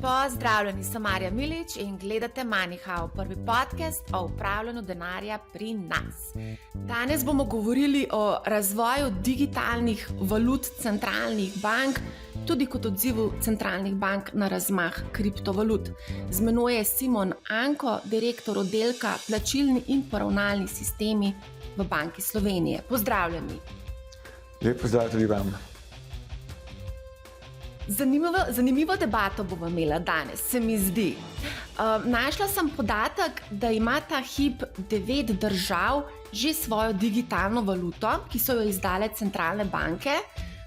Pozdravljeni, sem Marja Milič in gledate MoneyHow, prvi podcast o upravljanju denarja pri nas. Danes bomo govorili o razvoju digitalnih valut centralnih bank, tudi kot odzivu centralnih bank na razmah kriptovalut. Z menoj je Simon Anko, direktor oddelka plačilni in poravnalni sistemi v Banki Slovenije. Pozdravljeni. Lep pozdrav tudi vam. Zanimivo debato bomo imela danes, se mi zdi. Našla sem podatek, da ima ta hip 9 držav že svojo digitalno valuto, ki so jo izdale centralne banke.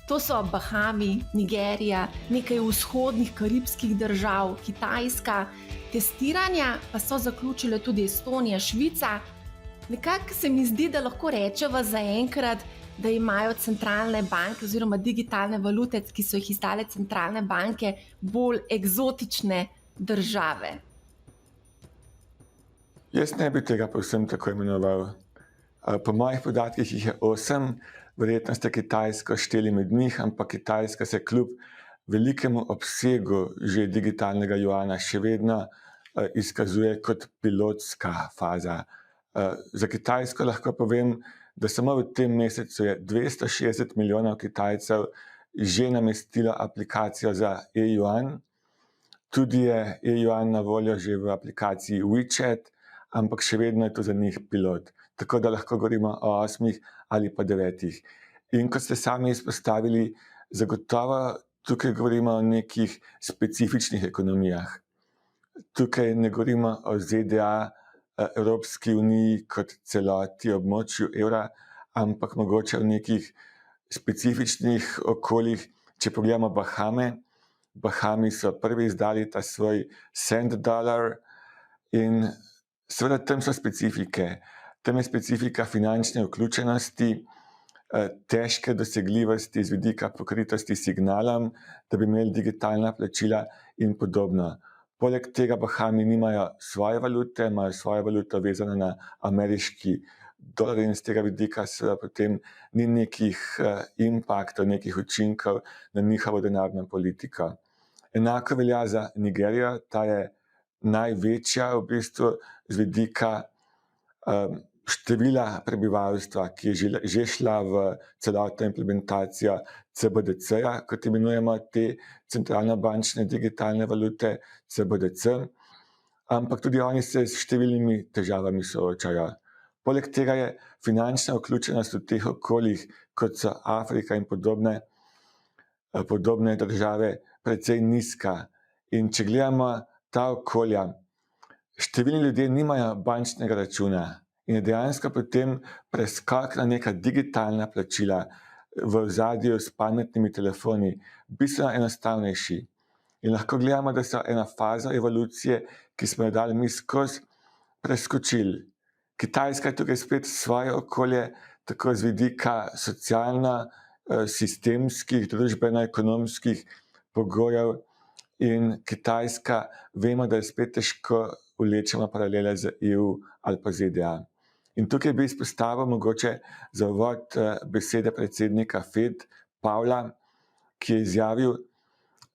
To so Bahami, Nigerija, nekaj vzhodnih karibskih držav, Kitajska. Testiranja pa so zaključile tudi Estonija, Švica. Nekako se mi zdi, da lahko rečeva zaenkrat, da imajo centralne banke oziroma digitalne valute, ki so jih izdale centralne banke, bolj eksotične države. Jaz ne bi tega povsem tako imenoval. Po mojih podatkih jih je 8, verjetno ste Kitajsko šteli med njih, ampak Kitajska se kljub velikemu obsegu že digitalnega juana še vedno izkazuje kot pilotska faza. Za Kitajsko lahko povem, da samo v tem mesecu je 260 milijonov Kitajcev že namestilo aplikacijo za e-yuan. Tudi je e-yuan na voljo že v aplikaciji WeChat, ampak še vedno je to za njih pilot. Tako da lahko govorimo o 8 ali pa 9. In kot ste sami izpostavili, zagotovo tukaj govorimo o nekih specifičnih ekonomijah. Tukaj ne govorimo o ZDA, Evropski uniji kot celoti območju evra, ampak mogoče v nekih specifičnih okoljih. Če pogledamo Bahame, Bahami so prvi izdali ta svoj cent dolar in seveda tam so specifike. Tam je specifika finančne vključenosti, težke dosegljivosti z vidika pokritosti signalom, da bi imeli digitalna plačila in podobno. Poleg tega Bahami nimajo svoje valute, imajo svojo valuto vezano na ameriški dolar in z tega vidika seveda potem ni nekih impaktov, nekih učinkov na njihovo denarno politiko. Enako velja za Nigerijo, ta je največja v bistvu z vidika števila prebivalstva, ki je že šla v celotno implementacijo CBDC-ja, kot imenujemo te centralno-bančne digitalne valute, CBDC, ampak tudi oni se s številnimi težavami soočajo. Poleg tega je finančna vključenost v teh okoljih, kot so Afrika in podobne države, precej nizka. In če gledamo ta okolja, številni ljudje nimajo bančnega računa in je dejansko potem preskok na neka digitalna plačila v ozadju s pametnimi telefoni bistveno enostavnejši. In lahko gledamo, da so ena faza evolucije, ki smo jo dali mi skozi, preskočili. Kitajska je tukaj spet svoje okolje, tako z vidika socialno-sistemskih, družbeno-ekonomskih pogojev, in Kitajska vemo, da je spet težko vlečemo paralele z EU ali pa ZDA. In tukaj bi izpostavil mogoče za uvod besede predsednika Fed, Pavla, ki je izjavil: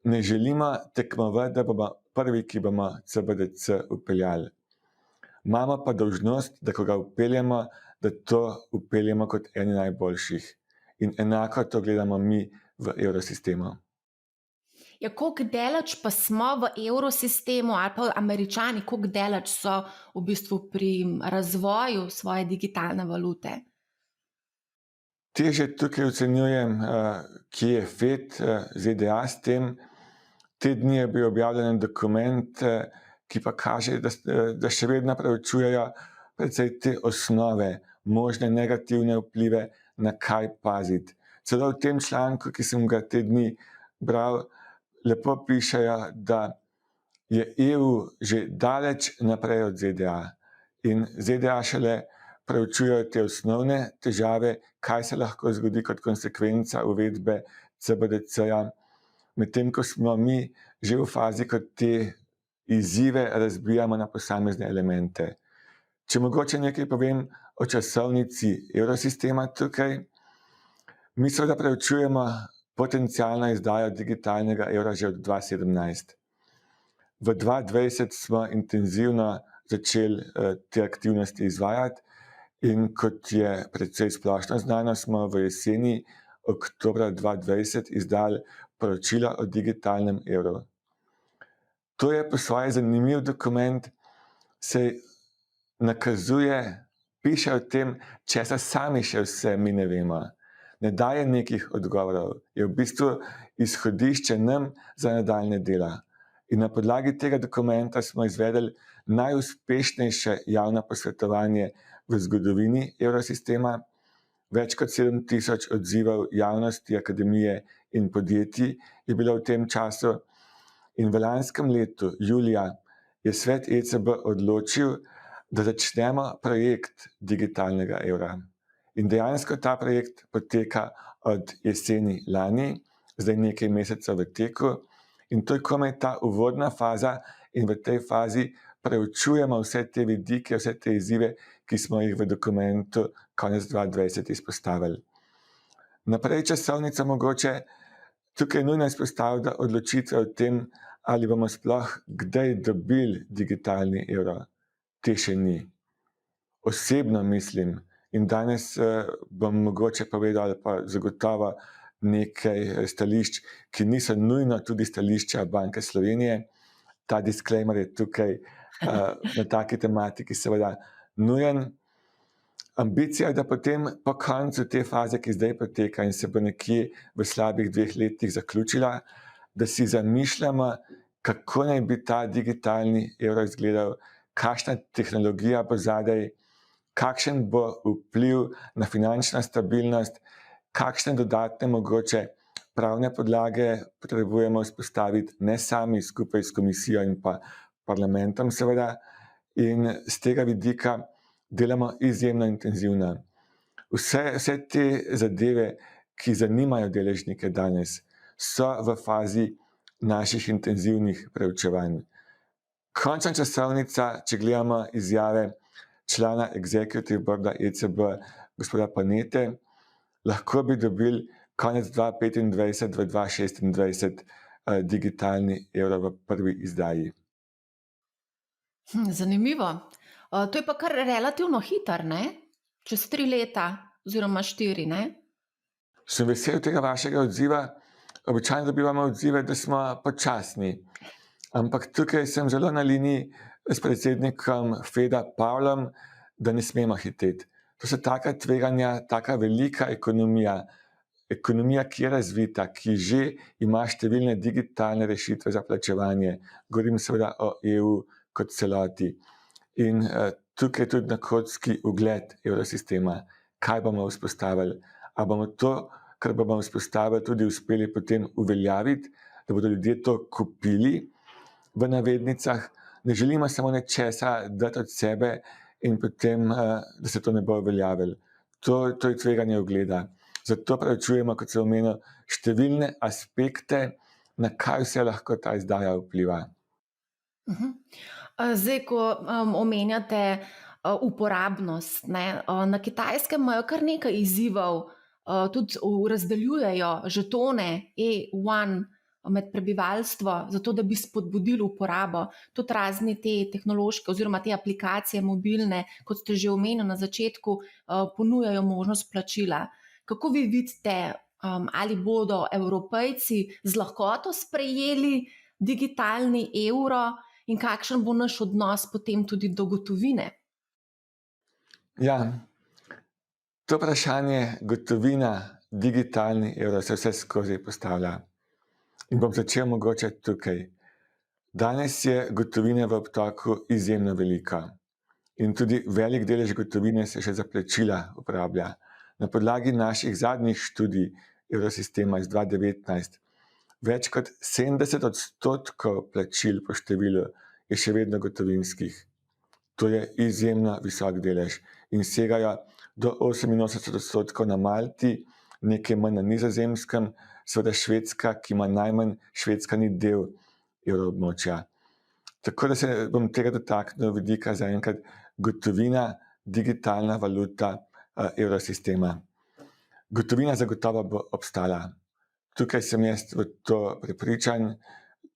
ne želimo tekmovati, da bomo prvi, ki bomo CBDC vpeljali. Imamo pa dolžnost, da ko ga vpeljemo, da to vpeljemo kot eni najboljših. In enako to gledamo mi v evrosistemu. Ja, koliko daleč pa smo v evrosistemu ali pa Američani, koliko daleč so v bistvu pri razvoju svoje digitalne valute? Težje tukaj ocenjujem, kje je Fed, ZDA s tem. Te dni je bil objavljen dokument, ki pa kaže, da še vedno preučujejo precej te osnove, možne negativne vplive, na kaj paziti. Celo v tem članku, ki sem ga te dni bral, lepo pišejo, da je EU že daleč naprej od ZDA in ZDA šele preučujejo te osnovne težave, kaj se lahko zgodi kot konsekvenca uvedbe CBDC-ja, medtem ko smo mi že v fazi, ko te izzive razbijamo na posamezne elemente. Če mogoče nekaj povem o časovnici evrosistema tukaj, mi seveda preučujemo potencialno izdajo digitalnega evra že od 2017. V 2020 smo intenzivno začeli te aktivnosti izvajati in kot je precej splošno znano, smo v jeseni oktobra 2020 izdali poročilo o digitalnem evru. To je po svoje zanimiv dokument, saj nakazuje, piše o tem, česa sami še vse mi ne vemo. Ne daje nekih odgovorov, je v bistvu izhodišče nam za nadaljne dela. In na podlagi tega dokumenta smo izvedli najuspešnejše javno posvetovanje v zgodovini evrosistema. Več kot 7000 odzivov javnosti, akademije in podjetij je bilo v tem času. In v lanskem letu, julija, je svet ECB odločil, da začnemo projekt digitalnega evra. In dejansko ta projekt poteka od jeseni lani, zdaj nekaj mesecev v teku. In to je komaj ta uvodna faza in v tej fazi preučujemo vse te vidike, vse te izzive, ki smo jih v dokumentu konec 2020 izpostavili. Naprej časovnica mogoče tukaj nujno izpostaviti, da odločitve o tem, ali bomo sploh kdaj dobili digitalni evro, te še ni. Osebno mislim, in danes bom mogoče povedal, pa zagotovo nekaj stališč, ki niso nujno tudi stališča Banke Slovenije. Ta disclaimer je tukaj na taki tematiki seveda nujen. Ambicija je, da potem po koncu te faze, ki zdaj poteka in se bo nekje v slabih 2 letih zaključila, da si zamišljamo, kako naj bi ta digitalni evro izgledal, kakšna tehnologija bo zadaj, kakšen bo vpliv na finančno stabilnost, kakšne dodatne mogoče pravne podlage potrebujemo vzpostaviti, ne sami skupaj s komisijo in pa parlamentom seveda. In z tega vidika delamo izjemno intenzivno. Vse te zadeve, ki zanimajo deležnike danes, so v fazi naših intenzivnih preučevanj. Končna časovnica, če gledamo izjave člana Executive Boarda ECB, gospoda Panete, lahko bi dobili konec 2025, v 2026 digitalni evro v prvi izdaji. Zanimivo. To je pa kar relativno hiter, ne? Čez 3 leta oziroma 4, ne? Sem vesel tega vašega odziva. Običajno dobivamo odzive, da smo počasni. Ampak tukaj sem zelo na liniji s predsednikom Feda Pavlom, da ne smemo hiteti. To so taka tveganja, taka velika ekonomija, ki je razvita, ki že ima številne digitalne rešitve za plačevanje. Govorim seveda o EU kot celoti. In tukaj tudi na kocki ugled evrosistema. Kaj bomo vzpostavili? A bomo to, kar bomo vzpostavili, tudi uspeli potem uveljaviti, da bodo ljudje to kupili v navednicah? Ne želimo samo nečesa dati od sebe in potem, da se to ne bo uveljavilo. To je tveganje ugleda. Zato preučujemo, kot sem omenil, številne aspekte, na kaj vse lahko ta izdaja vpliva. Zdaj, ko omenjate uporabnost, ne, na Kitajskem imajo kar nekaj izzivov, tudi razdeljujejo žetone E1 med prebivalstvo, zato da bi spodbudili uporabo. Tudi razni te tehnološke oziroma te aplikacije mobilne, kot ste že omenili na začetku, ponujajo možnost plačila. Kako vi vidite, ali bodo Evropejci z lahkoto sprejeli digitalni evro in kakšen bo naš odnos potem tudi do gotovine? Ja, to vprašanje gotovina, digitalni evro se vse skozi postavlja. In bom začel mogoče tukaj. Danes je gotovine v obtoku izjemno veliko. In tudi velik delež gotovine se še za plačila uporablja. Na podlagi naših zadnjih študij evrosistema iz 2019 več kot 70% plačil po številu je še vedno gotovinskih. To je izjemno visok delež in segajo do 88% na Malti, nekaj manj na Nizozemskem, seveda Švedska, ki ima najmanj, Švedska ni del evroobmočja. Tako da se bom tega dotaknil vidika zaenkrat gotovina, digitalna valuta evrosistema. Gotovina zagotovo bo obstala. Tukaj sem jaz v to prepričan,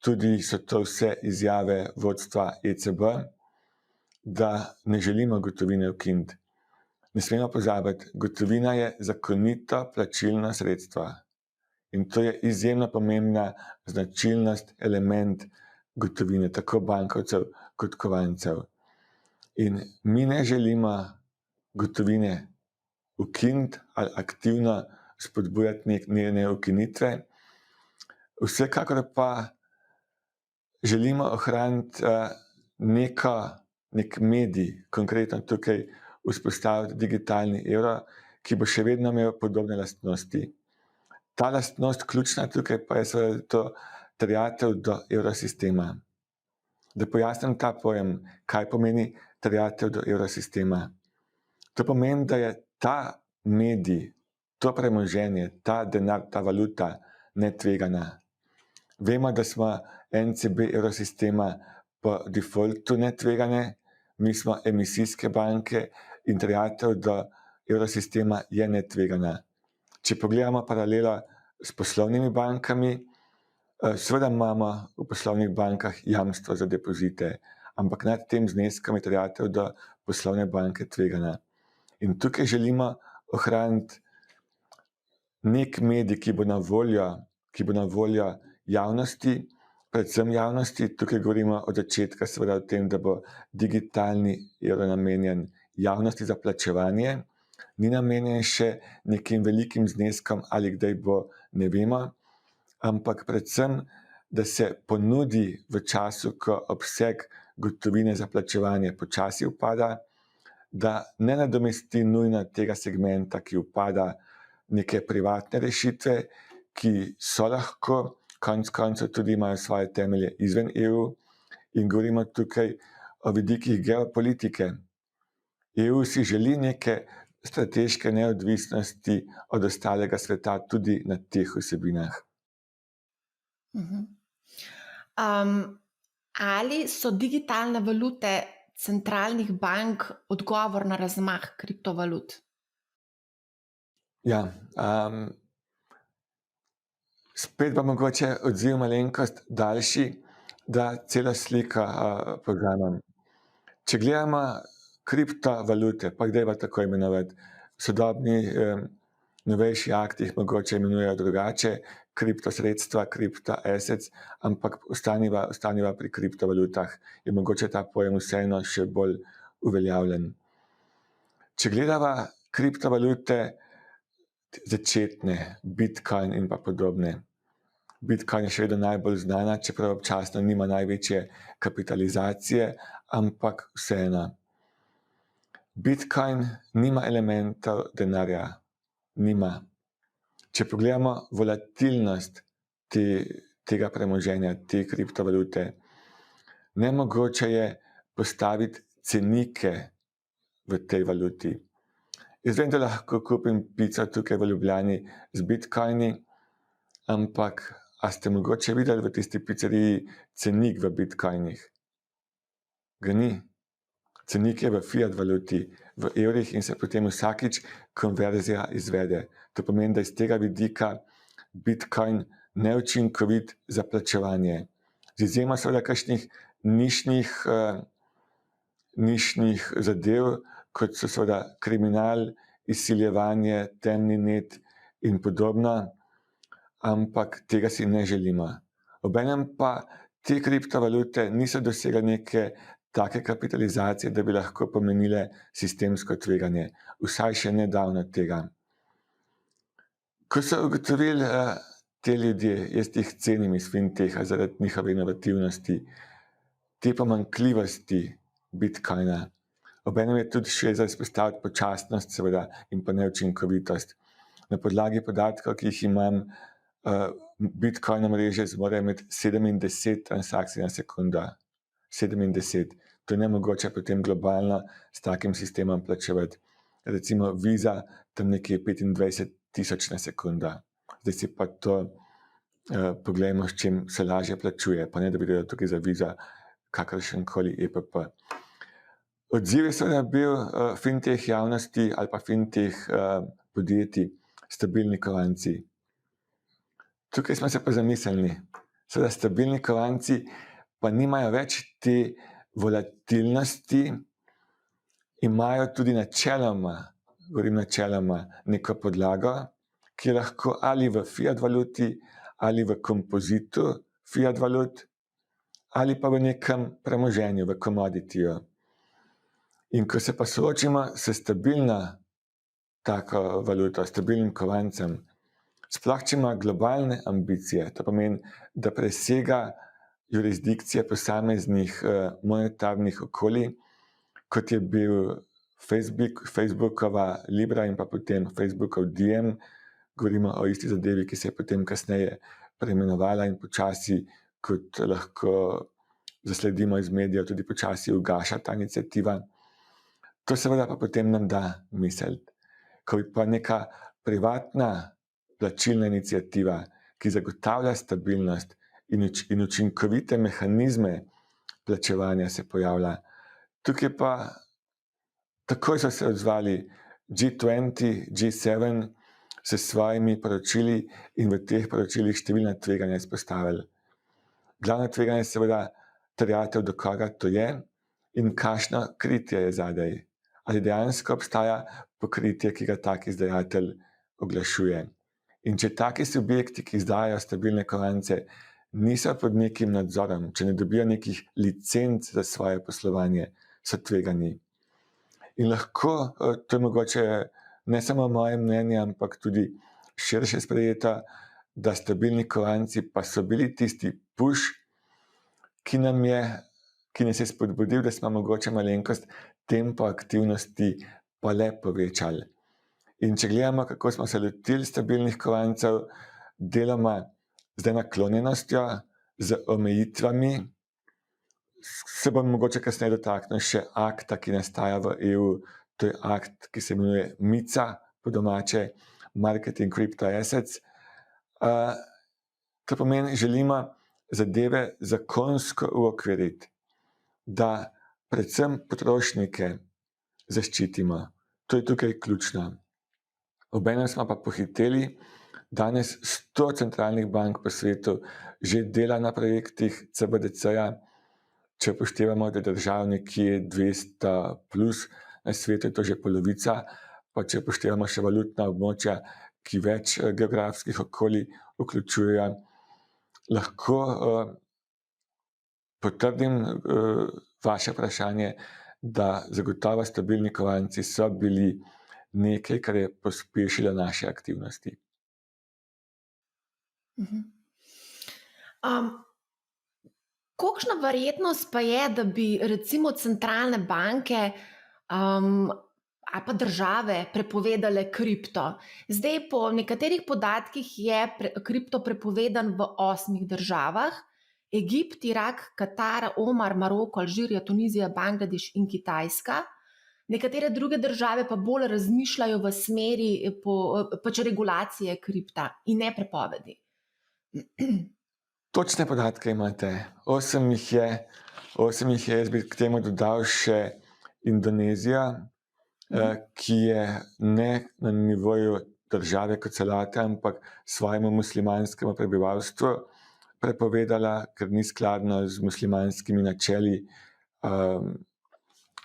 tudi so to vse izjave vodstva ECB, da ne želimo gotovine ukiniti. Ne smemo pozabiti, gotovina je zakonito plačilno sredstvo. In to je izjemno pomembna značilnost, element gotovine, tako bankovcev kot kovancev. In mi ne želimo gotovine ukiniti ali aktivno spodbujati njene ukinitve. Vsekakor pa želimo ohraniti nek medij, konkretno tukaj vzpostaviti digitalni evro, ki bo še vedno imel podobne lastnosti. Ta lastnost ključna tukaj pa je seveda to terjatev do evrosistema. Da pojasnim ta pojem, kaj pomeni terjatev do evrosistema. To pomeni, da je ta medij, to premoženje, ta denar, ta valuta netvegana. Vemo, da smo NCB evrosistema po defaultu netvegane, mi smo emisijske banke in terjatev do evrosistema je netvegana. Če pogledamo paralelo s poslovnimi bankami, seveda imamo v poslovnih bankah jamstvo za depozite, ampak nad tem zneskom je terjatev do poslovne banke tvegana. In tukaj želimo ohraniti nek medij, ki bo na voljo javnosti, predvsem javnosti. Tukaj govorimo od začetka seveda o tem, da bo digitalni evro namenjen javnosti za plačevanje, ni namenjen še nekim velikim zneskom ali kdaj bo, ne vemo, ampak predvsem, da se ponudi v času, ko obseg gotovine za plačevanje počasi upada, da ne nadomesti nujno tega segmenta, ki upada, neke privatne rešitve, ki so lahko, konec koncev tudi imajo svoje temelje izven EU, in govorimo tukaj o vidikih geopolitike. EU si želi neke strateške neodvisnosti od ostalega sveta tudi na teh vsebinah. Ali so digitalne valute centralnih bank odgovor na razmah kriptovalut? Ja, spet pa mogoče odziv malenkost daljši, da celo sliko povzamem. Če gledamo kriptovalute, pa kdaj pa tako imenovati, sodobni novejši akti jih mogoče imenujejo drugače, kriptosredstva, kriptoassets, ampak ostaniva pri kriptovalutah, je mogoče ta pojem vseeno še bolj uveljavljen. Če gledava kriptovalute začetne, Bitcoin in pa podobne. Bitcoin je še vedno najbolj znana, čeprav občasno nima največje kapitalizacije, ampak vseeno. Bitcoin nima elementov denarja, nima. Če pogledamo volatilnost tega premoženja, te kriptovalute, nemogoče je postaviti cenike v tej valuti. Jaz vem, da lahko kupim pico tukaj v Ljubljani z bitcoini, ampak a ste mogoče videli v tisti pizzeriji cenik v bitcoinih? Ga ni. Cenik je v fiat valuti, v evrih in se potem vsakič konverzija izvede. To pomeni, da iz tega vidika Bitcoin neučinkovit za plačevanje. Z izjemo seveda kakšnih nišnih zadev, kot so seveda kriminal, izsiljevanje, temni net in podobno, ampak tega si ne želimo. Obenem pa te kriptovalute niso dosegle neke take kapitalizacije, da bi lahko pomenile sistemsko tveganje. Vsaj še nedavno tega. Ko so ugotovili te ljudje, jaz jih cenim iz fintecha zaradi njihove inovativnosti, te pomanjkljivosti Bitcoina, obenem je tudi še za izpostaviti počasnost seveda in pa neučinkovitost. Na podlagi podatkov, ki jih imam, Bitcoin mreže zmore med 7 in 10 transakcij na sekundo. 7 in 10. To je nemogoče potem globalno s takim sistemom plačevati. Recimo Visa tam nekje 25,000 na sekundo. Zdaj si pa to poglejmo, s čim se lažje plačuje, pa ne da bi delal tukaj za Visa kakršenkoli EPP. Odziv je seveda bil fintech javnosti ali pa fintech podjetij, stabilni kovanci. Tukaj smo se pa zamislili, Seveda stabilni kovanci pa nimajo več te volatilnosti, imajo tudi načeloma, govorim načeloma, neko podlago, ki je lahko ali v fiat valuti, ali v kompozitu fiat valut, ali pa v nekem premoženju, v commodityju. In ko se pa soočimo s stabilno tako valuto, stabilnim kovancem, sploh če ima globalne ambicije, to pomeni, da presega jurisdikcije posameznih monetarnih okolij, kot je bil Facebookova Libra in pa potem Facebookov Diem, govorimo o isti zadevi, ki se je potem kasneje preimenovala in počasi, kot lahko zasledimo iz medijev, tudi počasi ugaša ta iniciativa. To seveda pa potem nam da misliti, ko bi pa neka privatna plačilna iniciativa, ki zagotavlja stabilnost in učinkovite mehanizme plačevanja se pojavlja. Tukaj pa takoj so se odzvali G20, G7 s svojimi poročili in v teh poročilih številna tveganja izpostavili. Glavno tveganje je seveda terjatev, do koga to je in kakšno kritje je zadaj. Ali dejansko obstaja pokritje, ki ga tak izdajatelj oglašuje. In če taki subjekti, ki izdajajo stabilne kovance, niso pod nekim nadzorom, če ne dobijo nekih licenc za svoje poslovanje, so tvegani. In lahko, to je mogoče ne samo moje mnenje, ampak tudi širše sprejeto, da stabilni kovanci pa so bili tisti push, ki nas je spodbudil, da smo mogoče malenkost tempo aktivnosti pa le povečali. In če gledamo, kako smo se lotili stabilnih kovancev, deloma z naklonjenostjo, z omejitvami, se bom mogoče kasneje dotaknil še akta, ki nastaja v EU, to je akt, ki se imenuje MiCA, po domače, Marketing Crypto Assets. To pomeni, želimo zadeve zakonsko uokviriti, da predvsem potrošnike zaščitimo. To je tukaj ključno. Obenem smo pa pohiteli, danes 100 centralnih bank po svetu že dela na projektih CBDC-ja, če upoštevamo, da je držav nekje 200 plus, na svetu je to že polovica, pa če upoštevamo še valutna območja, ki več geografskih okolij vključujejo, lahko potrdim vaše vprašanje, da zagotovo stabilni kovanci so bili nekaj, kar je pospešilo naše aktivnosti. Kolikšna verjetnost pa je, da bi recimo centralne banke ali pa države prepovedale kripto? Zdaj po nekaterih podatkih je kripto prepovedan v 8 državah: Egipt, Irak, Katar, Omar, Maroko, Alžirija, Tunizija, Bangladeš in Kitajska. Nekatere druge države pa bolj razmišljajo v smeri pač regulacije kripta in ne prepovedi. Točne podatke imate. 8 jih je, jaz bi k temu dodal še Indonezijo, ki je ne na nivoju države kot celote, ampak svojemu muslimanskemu prebivalstvu prepovedala, ker ni skladno z muslimanskimi načeli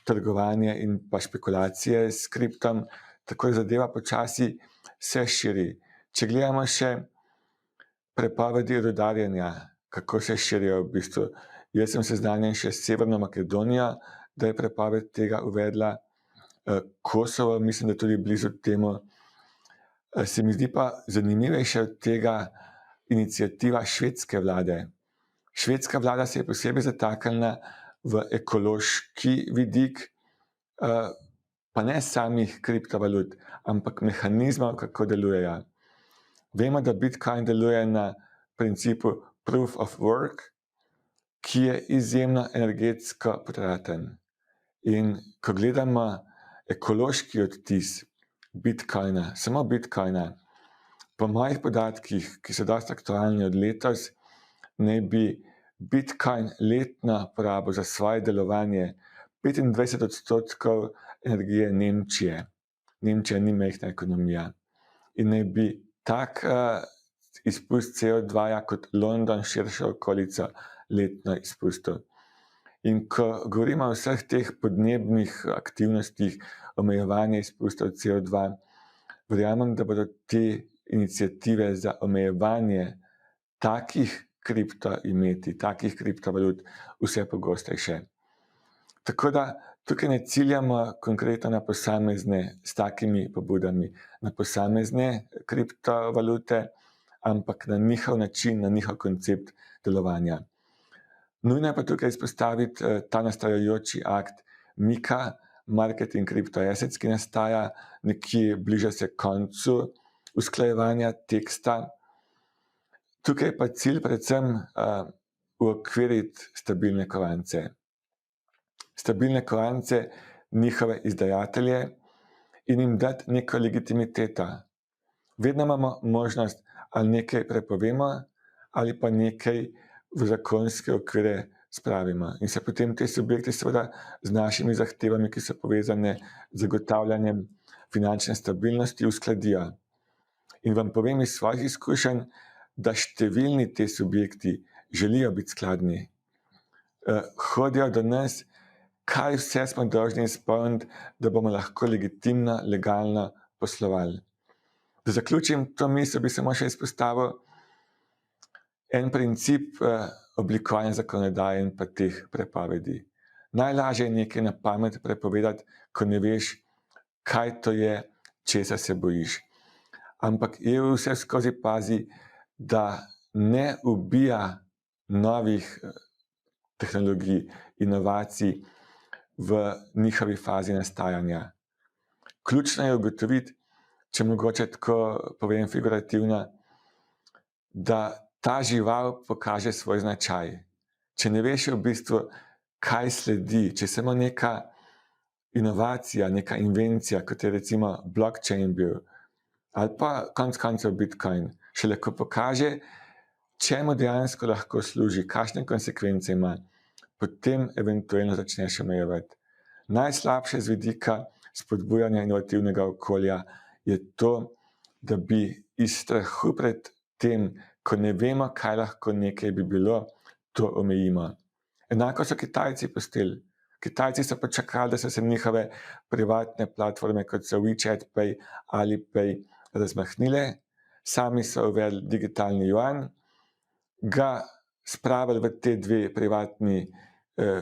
trgovanja in pa špekulacije s kriptom, tako da zadeva počasi se širi. Če gledamo še prepovedi rudarjenja, kako se širijo v bistvu. Jaz sem seznanjen še s Severno Makedonijo, da je prepoved tega uvedla. Kosovo, mislim, da tudi blizu temu. Se mi zdi pa zanimivejše od tega iniciativa švedske vlade. Švedska vlada se je posebej zataknila v ekološki vidik, pa ne samih kriptovalut, ampak mehanizmov, kako delujejo. Vemo, da Bitcoin deluje na principu proof of work, ki je izjemno energetsko potraten. In ko gledamo ekološki odtis Bitcoina, samo Bitcoina, po mojih podatkih, ki so dosti aktualni od letos, naj bi Bitcoin letno porabil za svoje delovanje 25% energije Nemčije. Nemčija ni majhna ekonomija. In naj bi tak izpust CO2 kot London širša okolica letno izpustov. In ko govorimo o vseh teh podnebnih aktivnostih, omejevanja izpustov CO2, verjamem, da bodo te iniciative za omejevanje takih kriptoimetij, takih kriptovalut vse pogostejše. Tako da tukaj ne ciljamo konkretno na posamezne s takimi pobudami, na posamezne kriptovalute, ampak na njihov način, na njihov koncept delovanja. Nujno je pa tukaj izpostaviti ta nastajajoči akt MiCA, Marketing Crypto Assets, ki nastaja nekje bliža se koncu usklajevanja teksta. Tukaj pa cilj predvsem uokviriti stabilne kovance. Stabilne kovance, njihove izdajatelje in jim dati neko legitimiteto. Vedno imamo možnost, ali nekaj prepovemo, ali pa nekaj v zakonske okvire spravimo. In se potem te subjekti seveda z našimi zahtevami, ki so povezane z zagotavljanjem finančne stabilnosti, uskladijo. In vam povem iz svojih izkušenj, da številni te subjekti želijo biti skladni. Hodijo do nas, kaj vse smo dolžni izpolniti, da bomo lahko legitimno, legalno poslovali. Da zaključim to misel, bi samo še izpostavil en princip oblikovanja zakonodaje in pa teh prepovedi. Najlažje je nekaj na pamet prepovedati, ko ne veš, kaj to je, česa se bojiš. Ampak EU vse skozi pazi, da ne ubija novih tehnologij, inovacij v njihovi fazi nastajanja. Ključno je ugotoviti, če mogoče tako povem figurativno, da ta žival pokaže svoj značaj. Če ne veš v bistvu, kaj sledi, če samo neka inovacija, neka invencija, kot je recimo blockchain bil, ali pa konec koncev Bitcoin, šele ko pokaže, čemu dejansko lahko služi, kakšne konsekvence ima, potem eventualno začneš omejevati. Najslabše z vidika spodbujanja inovativnega okolja je to, da bi iz strahu pred tem, ko ne vemo, kaj lahko nekaj bi bilo, to omejimo. Enako so Kitajci postili. Kitajci so počakali, da so se njihove privatne platforme, kot so WeChat Pay, Alipay, razmahnile. Sami so uvedli digitalni juan, ga spravili v te dve privatni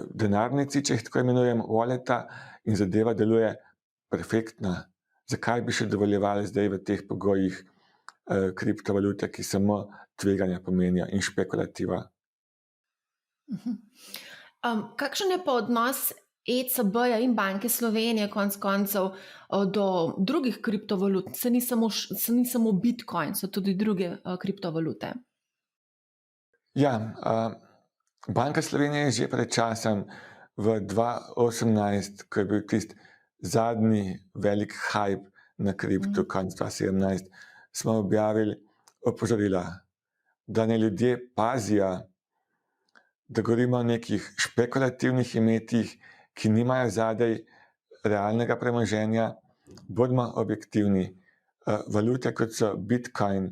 denarnici, če jih tako imenujem, walleta, in zadeva deluje perfektno. Zakaj bi še dovoljevali zdaj v teh pogojih kriptovalute, ki samo tveganja pomenijo in špekulativa? Kakšen je pa odnos ECB-ja in Banke Slovenije konec koncev do drugih kriptovalut? Se ni samo Bitcoin, so tudi druge kriptovalute. Ja, Banka Slovenije je že pred časom v 2018, ko je bil tisti zadnji velik hype na kripto, konec 2017, smo objavili opozorila, da ne ljudje pazijo, da govorimo o nekih špekulativnih imetih, ki nimajo zadaj realnega premoženja. Bodimo objektivni. Valute, kot so Bitcoin,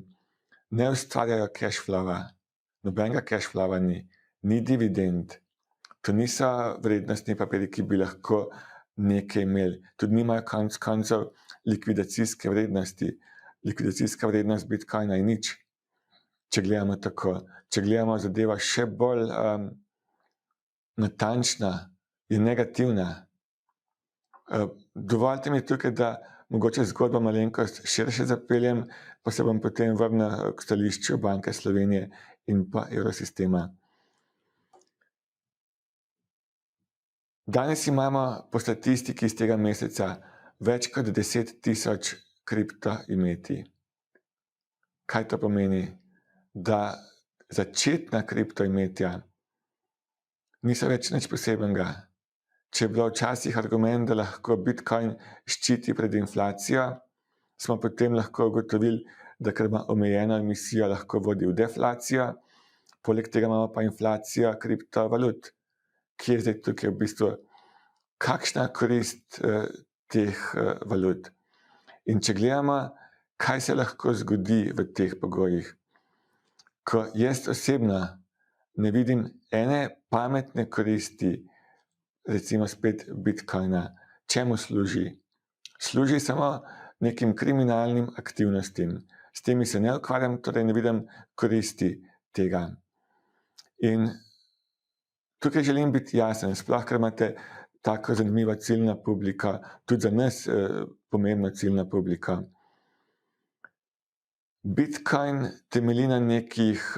ne ustvarjajo cashflowa. Nobenega cashflowa ni dividend. To niso vrednostni papirji, ki bi lahko nekaj imeli. Tudi nimajo konec koncev likvidacijske vrednosti. Likvidacijska vrednost Bitcoina je nič, če gledamo tako. Če gledamo zadeva še bolj natančna, je negativna. Dovolite mi tukaj, da mogoče zgodbo malenkost širše zapeljem, pa se bom potem vrnil k stališču Banke Slovenije in pa Evrosistema. Danes imamo po statistiki iz tega meseca več kot 10.000 kriptoimetij. Kaj to pomeni? Da začetna kriptoimetja niso več nič posebenega. Če je bilo včasih argument, da lahko Bitcoin ščiti pred inflacijo, smo potem lahko ugotovili, da ker ima omejeno emisijo, lahko vodi v deflacijo, poleg tega imamo pa inflacijo kriptovalut, ki je zdaj tukaj v bistvu kakšna korist teh valut. In če gledamo, kaj se lahko zgodi v teh pogojih. ko jaz osebno ne vidim ene pametne koristi, recimo spet Bitcoina, čemu služi? Služi samo nekim kriminalnim aktivnostim. S temi se ne ukvarjam, torej ne vidim koristi tega. In tukaj želim biti jasen, sploh ker imate tako zanimiva ciljna publika, tudi za nas pomembna ciljna publika. Bitcoin temelji na nekih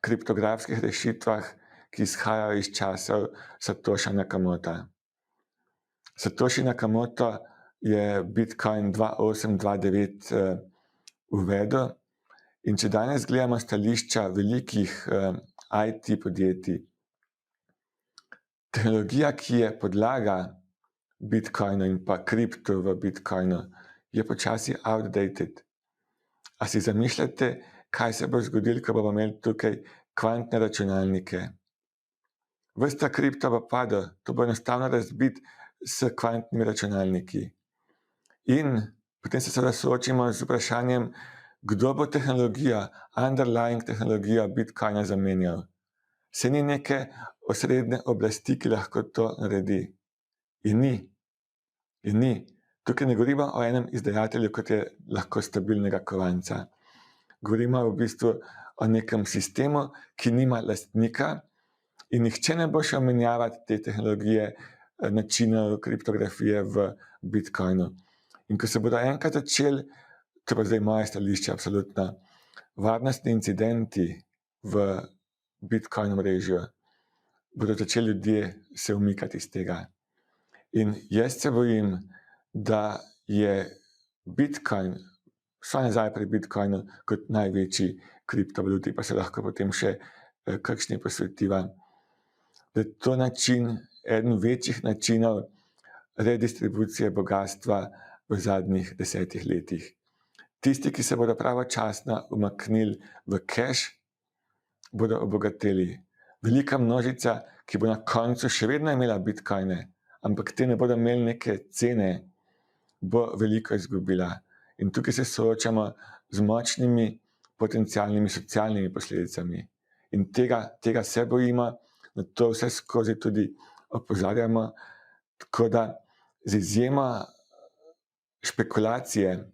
kriptografskih rešitvah, ki izhajajo iz časov Satoshi Nakamota. Satoshi Nakamoto je Bitcoin 2008-2009 uvedel in če danes gledamo stališča velikih IT podjetij, tehnologija, ki je podlaga Bitcoinu in pa kripto v Bitcoinu, je počasi outdated. A si zamišljate, kaj se bo zgodilo, ko bomo imeli tukaj kvantne računalnike? Ves ta kripto bo padel, to bo enostavno razbit s kvantnimi računalniki. In potem se seveda soočimo z vprašanjem, kdo bo tehnologija, underlying tehnologija Bitcoina zamenjal. Se ni neke osrednje oblasti, ki lahko to naredi. In ni. Tukaj ne govorimo o enem izdajatelju, kot je lahko stabilnega kovanca. Govorimo v bistvu o nekem sistemu, ki nima lastnika in nihče ne bo šel menjavati te tehnologije, načinov kriptografije v Bitcoinu. In ko se bodo enkrat začeli, to pa zdaj moje stališče absolutno, varnostni incidenti v Bitcoin mrežju, bodo začeli ljudje se umikati iz tega. In jaz se bojim, da je Bitcoin, vsaj nazaj pri Bitcoinu, kot največji kriptovaluti, pa se lahko potem še kakšni posvetiva, da je to način, eden večjih načinov redistribucije bogatstva v zadnjih 10 letih. Tisti, ki se bodo pravočasno umaknili v cash, bodo obogateli. Velika množica, ki bo na koncu še vedno imela bitcoine, ampak te ne bodo imeli neke cene, bo veliko izgubila. In tukaj se soočamo z močnimi potencialnimi socialnimi posledicami. In tega se bojimo, na to vse skozi tudi opozarjamo, tako da z izjemo špekulacije,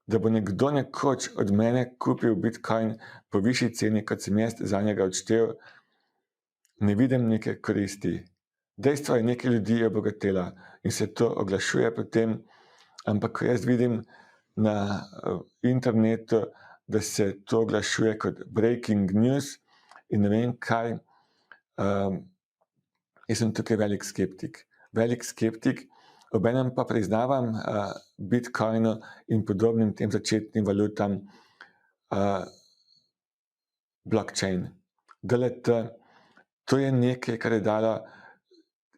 da bo nekdo nekoč od mene kupil bitcoin po višji ceni, kot sem jaz za njega odštel, ne vidim neke koristi. Dejstvo je, nekaj ljudi je obogatela in se to oglašuje potem, ampak ko jaz vidim na internetu, da se to oglašuje kot breaking news in ne vem kaj, jaz sem tukaj velik skeptik, obenem pa priznavam Bitcoinu in podobnim tem začetnim valutam blockchain. DLT, to je nekaj, kar je dalo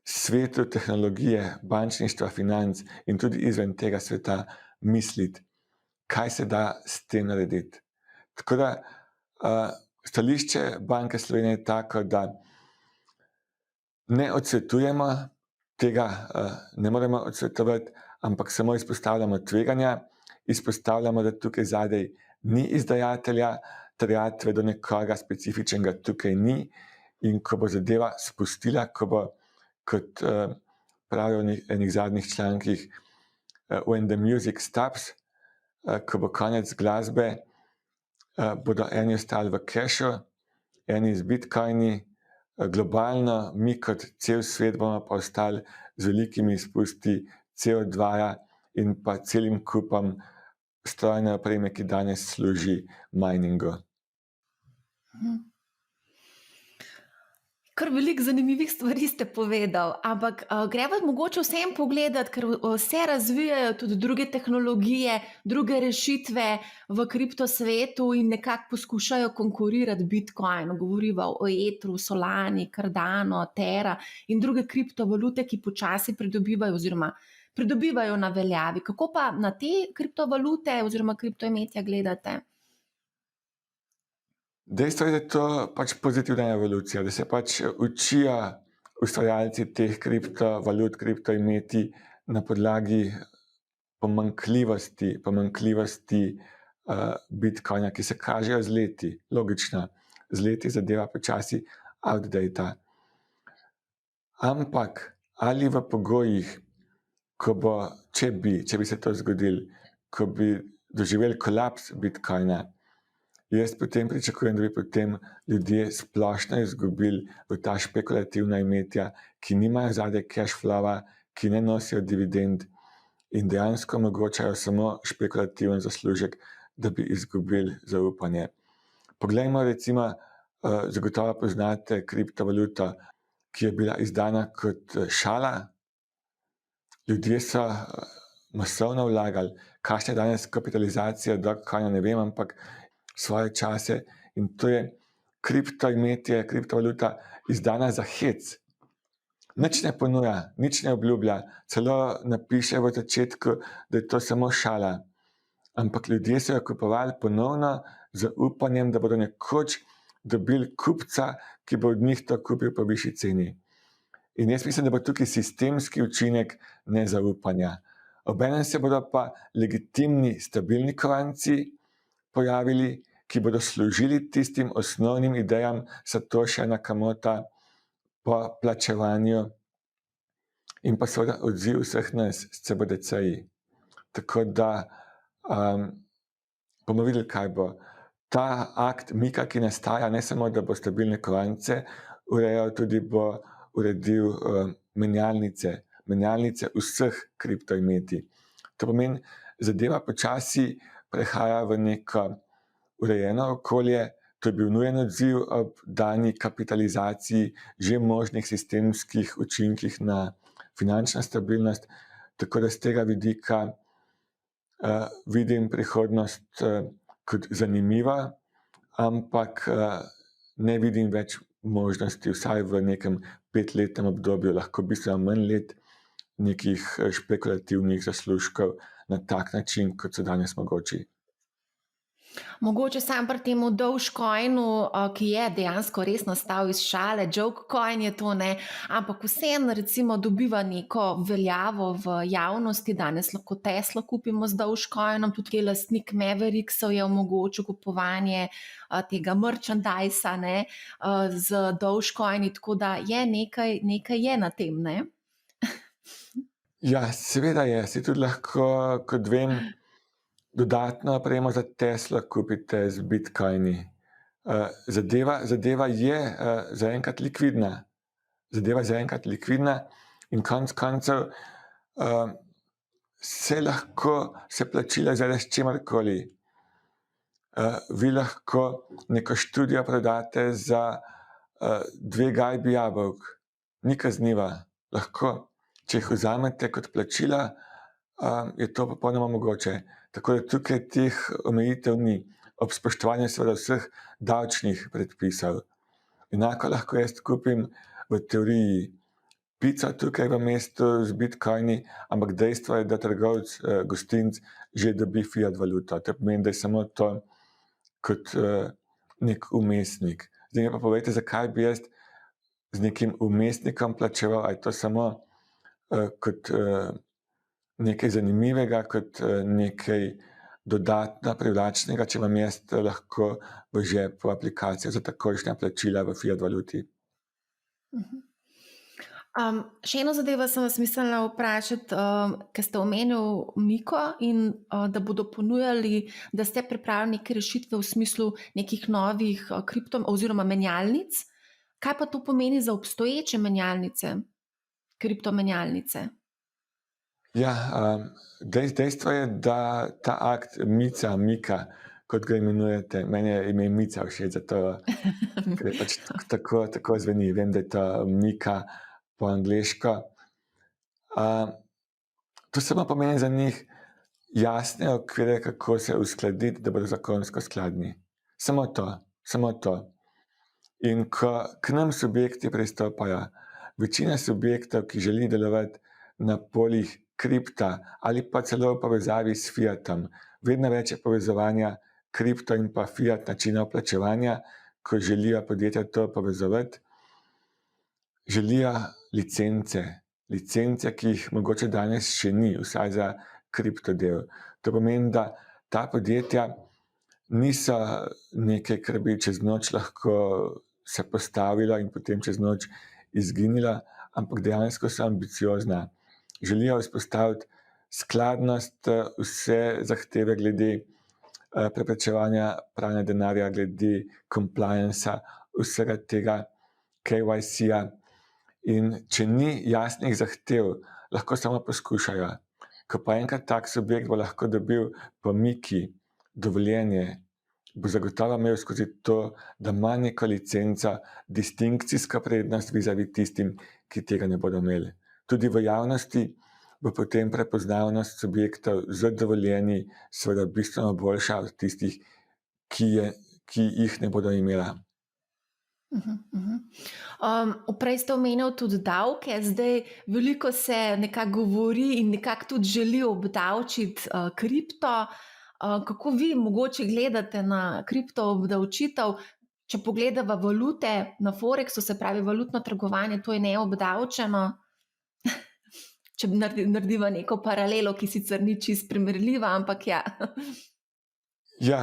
svetu tehnologije, bančništva, financ in tudi izven tega sveta misliti, kaj se da s tem narediti. Tako da stališče Banke Slovenije je tako, da ne odsvetujemo tega, ne moremo odsvetovati, ampak samo izpostavljamo tveganja, izpostavljamo, da tukaj zadaj ni izdajatelja, terjatve do nekoga specifičnega tukaj ni, in ko bo zadeva spustila, ko bo, kot pravijo v enih zadnjih člankih, when the music stops, ko bo konec glasbe, bodo eni ostali v cashu, eni z bitcoini, globalno, mi kot cel svet bomo pa ostali z velikimi izpusti CO2 in pa celim kupom strojne opreme, ki danes služi miningu. Kar veliko zanimivih stvari ste povedal, ampak greva mogoče vsem pogledati, ker se razvijajo tudi druge tehnologije, druge rešitve v kriptosvetu in nekako poskušajo konkurirati Bitcoinu. Govoriva o Etru, Solani, Cardano, Terra in druge kriptovalute, ki počasi pridobivajo na veljavi. Kako pa na te kriptovalute oziroma kriptoimetja gledate? Dejstvo je, da je to pač pozitivna evolucija, da se pač učijo ustvarjalci teh kriptovalut, kriptoimetij na podlagi pomanjkljivosti bitcoina, ki se kažejo z leti, logično, z leti zadeva počasi outdata. Ampak ali v pogojih, če bi se to zgodilo, ko bi doživeli kolaps bitcoina, jaz potem pričakujem, da bi potem ljudje splošno izgubili v ta špekulativna imetja, ki nimajo zadaj cash flowa, ki ne nosijo dividend in dejansko omogočajo samo špekulativen zaslužek, da bi izgubili zaupanje. Poglejmo recimo, zagotovo poznate kriptovaluto, ki je bila izdana kot šala. Ljudje so masovno vlagali, kakšna je danes kapitalizacija Dogecoina, ne vem, ampak svoje čase, in to je kriptoimetje, kriptovaluta izdana za hec. Nič ne ponuja, nič ne obljublja, celo napiše v začetku, da je to samo šala. Ampak ljudje so jo kupovali ponovno z upanjem, da bodo nekoč dobili kupca, ki bo od njih to kupil po višji ceni. In jaz mislim, da bo tukaj sistemski učinek nezaupanja. Obenem se bodo pa legitimni, stabilni kovanci pojavili, ki bodo služili tistim osnovnim idejam Satoshija Nakamota po plačevanju in pa seveda odziv vseh nas s CBDC-ji. Tako da bomo videli, kaj bo. Ta akt Mika, ki nastaja, ne samo, da bo stabilne kovance urejal, tudi bo uredil menjalnice vseh kriptoimetij. To pomeni, zadeva počasi prehaja v neko urejeno okolje. To je bil nujen odziv ob dani kapitalizaciji že možnih sistemskih učinkih na finančno stabilnost. Tako da z tega vidika vidim prihodnost kot zanimiva, ampak ne vidim več možnosti, vsaj v nekem 5-letnem obdobju, lahko bistveno manj let, nekih špekulativnih zaslužkov na tak način, kot so danes mogoči. Mogoče sam pri temu Dogecoinu, ki je dejansko res nastal iz šale, jokecoin je to, ne, ampak vseeno recimo dobiva neko veljavo v javnosti. Danes lahko Teslo kupimo z Dogecoinom, tudi lastnik Mavericksov je omogočil kupovanje tega merchandisa, ne, z Dogecoini, tako da je nekaj je na tem, ne? Ja, seveda je. Si tudi lahko, kot vem, dodatno opremo za Teslo kupite z bitcoini. Zadeva je zaenkrat likvidna in konec koncev se plačila izvede s čemarkoli. Vi lahko neko študijo prodate za 2 gajbi jabolk. Ni kazniva. Lahko, če jih vzamete kot plačila, je to popolnoma mogoče. Tako da tukaj teh omejitev ni, ob spoštovanju seveda vseh davčnih predpisov. Enako lahko jaz kupim v teoriji pico tukaj v mestu z bitcoini, ampak dejstvo je, da trgovec, gostinec že dobi fiat valuto. To pomeni, da je samo to kot nek vmesnik. Zdaj mi pa povejte, zakaj bi jaz z nekim vmesnikom plačeval, a je to samo kot nekaj zanimivega, kot nekaj dodatno privlačnega, če vam jaz lahko v žepu aplikacijo za takojšnja plačila v fiat valuti. Še eno zadevo sem vas mislila vprašati, ker ste omenil Miko in da bodo ponujali, da ste pripravili neke rešitve v smislu nekih novih oziroma menjalnic. Kaj pa to pomeni za obstoječe menjalnice, kriptomenjalnice? Ja, dejstvo je, da ta akt Mika, kot ga imenujete, meni je ime Mica všeč, zato ker je pač tako zveni. Vem, da je to Mika po angleško. To samo pomeni za njih jasne okvire, kako se uskladiti, da bodo zakonsko skladni. Samo to. In ko k nam subjekti pristopajo, večina subjektov, ki želi delovati na poljih kripta ali pa celo v povezavi s fiatom, vedno več je povezovanja kripto in pa fiat načina plačevanja, ko želijo podjetja to povezovati, želijo licence, ki jih mogoče danes še ni, vsaj za kriptodel. To pomeni, da ta podjetja niso nekaj, kar bi čez noč lahko se postavilo in potem čez noč izginila, ampak dejansko so ambiciozna. Želijo vzpostaviti skladnost, vse zahteve glede preprečevanja pranja denarja, glede compliance, vsega tega KYC-ja. In če ni jasnih zahtev, lahko samo poskušajo. Ko pa enkrat tak subjekt bo lahko dobil pomiki, dovoljenje, bo zagotovo imel skozi to, da ima neko licenco, distinkcijsko prednost vizavi tistim, ki tega ne bodo imeli. Tudi v javnosti bo potem prepoznavnost subjektov z dovoljenji seveda bistveno boljša od tistih, ki jih ne bodo imela. Prej ste omenil tudi davke, zdaj veliko se nekako govori in nekako tudi želi obdavčiti kripto. Kako vi mogoče gledate na kripto obdavčitev? Če pogledava valute na Forexu, se pravi valutno trgovanje, to je neobdavčeno. Če narediva neko paralelo, ki sicer ni čisto primerljiva, ampak ja. Ja,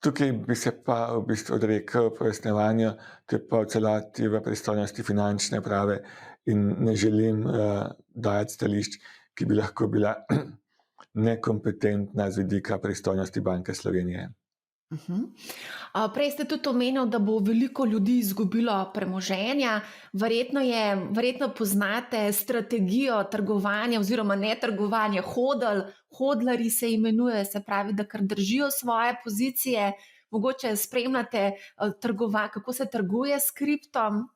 tukaj bi se pa v bistvu odrekel pojasnjevanju, to je pa v celoti v pristojnosti finančne uprave in ne želim dajati stališč, ki bi lahko bila nekompetentna z vidika pristojnosti Banke Slovenije. Prej ste tudi omenil, da bo veliko ljudi izgubilo premoženja. Verjetno poznate strategijo trgovanja oziroma ne trgovanja, hodlarji se imenuje, se pravi, da kar držijo svoje pozicije. Mogoče spremljate kako se trguje s kriptom.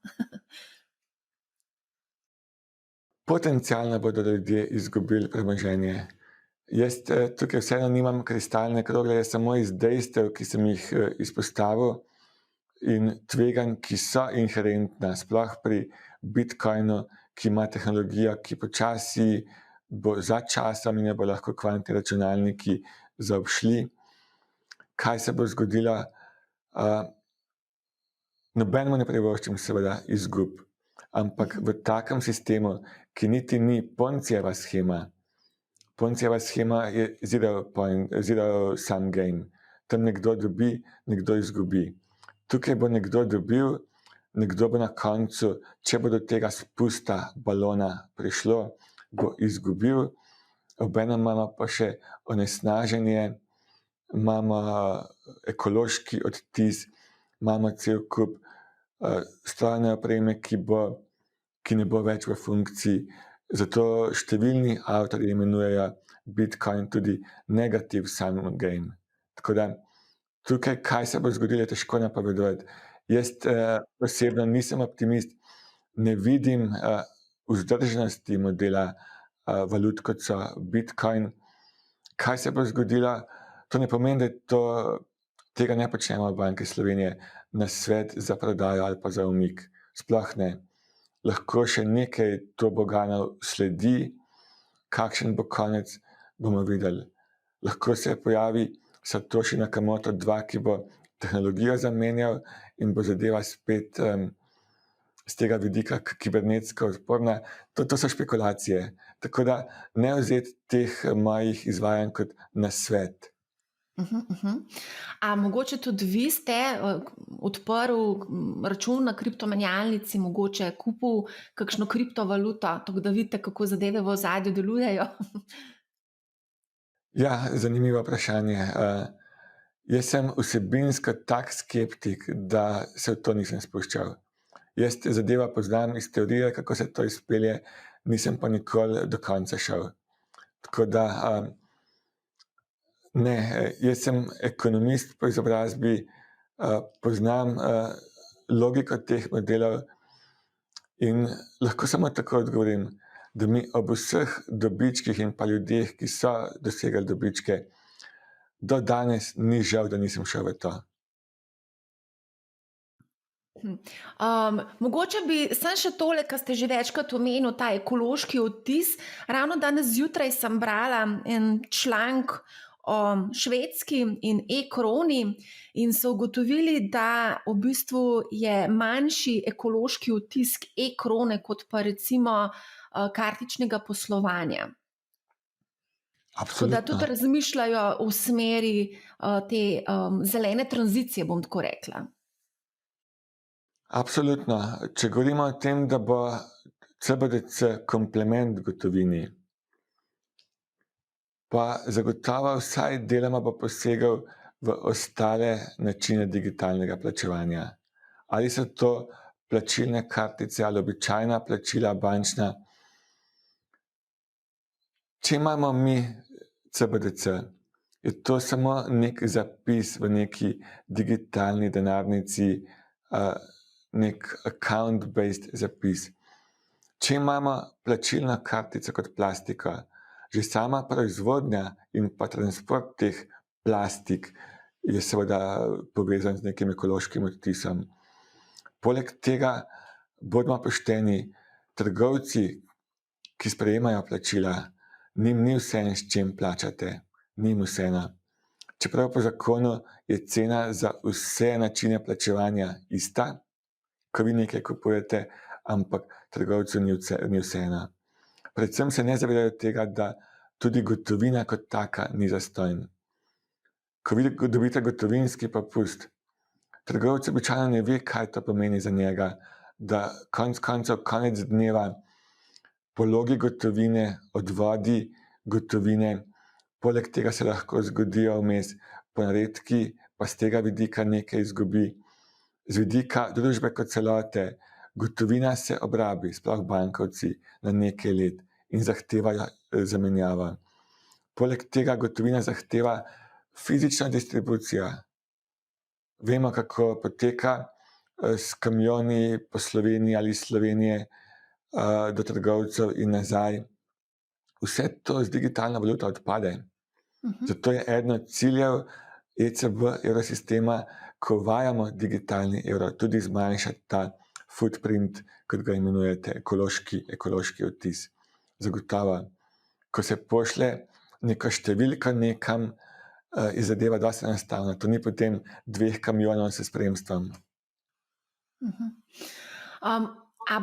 Potencialno bodo ljudje izgubili premoženje. Jaz tukaj vseeno nimam kristalne krogle, jaz samo iz dejstev, ki sem jih izpostavil, in tveganj, ki so inherentna, sploh pri Bitcoinu, ki ima tehnologijo, ki počasi bo za časom in jo bo lahko kvantni računalniki zaobšli. Kaj se bo zgodilo? Nobenemu ne privoščim seveda izgub, ampak v takem sistemu, ki niti ni Poncijeva shema. Poncijeva shema je zero sum game. Tam nekdo dobi, nekdo izgubi. Tukaj bo nekdo dobil, nekdo bo na koncu, če bo do tega spusta balona prišlo, bo izgubil. Obenem imamo pa še onesnaženje, imamo ekološki odtis, imamo cel kup strojne opreme, ki ne bo več v funkciji. Zato številni avtorji imenujejo Bitcoin tudi negative sum game. Tako da tukaj, kaj se bo zgodilo, je težko napovedovati. Jaz osebno nisem optimist, ne vidim vzdržnosti modela valut, kot so Bitcoin. Kaj se bo zgodilo? To ne pomeni, da tega ne počnemo v Banki Slovenije na svet za prodajo ali pa za umik. Sploh ne. Lahko še nekaj toboganov sledi, kakšen bo konec, bomo videli. Lahko se pojavi Satoshi Nakamoto 2, ki bo tehnologijo zamenjal in bo zadeva spet z tega vidika kibernetsko odporna. To so špekulacije. Tako da ne vzeti teh mojih izvajanj kot nasvet. A mogoče tudi vi ste odprl račun na kriptomenjalnici, mogoče kupil kakšno kriptovaluto, tako da vidite, kako zadeve v ozadju delujejo? Ja, zanimivo vprašanje. Jaz sem vsebinsko tak skeptik, da se v to nisem spuščal. Jaz zadeva poznam iz teorije, kako se to izpelje, nisem pa nikoli do konca šel. Tako da ne, jaz sem ekonomist po izobrazbi, poznam logiko teh modelov in lahko samo tako odgovorim, da mi ob vseh dobičkih in pa ljudeh, ki so dosegali dobičke, do danes ni žal, da nisem šel v to. Mogoče bi samo še tole, kar ste že večkrat omenil, ta ekološki odtis. Ravno danes zjutraj sem brala en članek o Švedski in e-kroni in so ugotovili, da v bistvu je manjši ekološki odtis e-krone kot pa recimo kartičnega poslovanja. Tako da tudi Absolutno. razmišljajo v smeri te zelene tranzicije, bom tako rekla. Absolutno. Če govorimo o tem, da bo CBDC komplement gotovini, pa zagotovo vsaj deloma bo posegel v ostale načine digitalnega plačevanja. Ali so to plačilne kartice ali običajna plačila bančna. Če imamo mi CBDC, je to samo nek zapis v neki digitalni denarnici, nek account-based zapis. Če imamo plačilno kartico kot plastiko, že sama proizvodnja in pa transport teh plastik je seveda povezan z nekim ekološkim odtisom. Poleg tega, bodimo pošteni, trgovci, ki sprejemajo plačila, njim ni vseeno, s čim plačate, njim vseeno. Čeprav po zakonu je cena za vse načine plačevanja ista, ko vi nekaj kupujete, ampak trgovcu ni vseeno. Predvsem se ne zavedajo tega, da tudi gotovina kot taka ni zastonj. Ko vi dobite gotovinski popust, trgovec običajno ne ve, kaj to pomeni za njega, da konec dneva pologi gotovine, odvodi gotovine, poleg tega se lahko zgodijo vmes ponaredki, pa z tega vidika nekaj izgubi. Z vidika družbe kot celote, gotovina se obrabi, sploh bankovci, na nekaj let in zahtevajo zamenjavo. Poleg tega gotovina zahteva fizično distribucijo. Vemo, kako poteka s kamioni po Sloveniji ali iz Slovenije do trgovcev in nazaj. Vse to z digitalno valuto odpade. Zato je eden od ciljev ECB evrosistema, ko uvajamo digitalni evro, tudi zmanjšati ta footprint, kot ga imenujete, ekološki odtis. Zagotovo, ko se pošlje neko številko nekam, je zadeva dosti enostavna. To ni potem 2 kamionov s spremstvom. A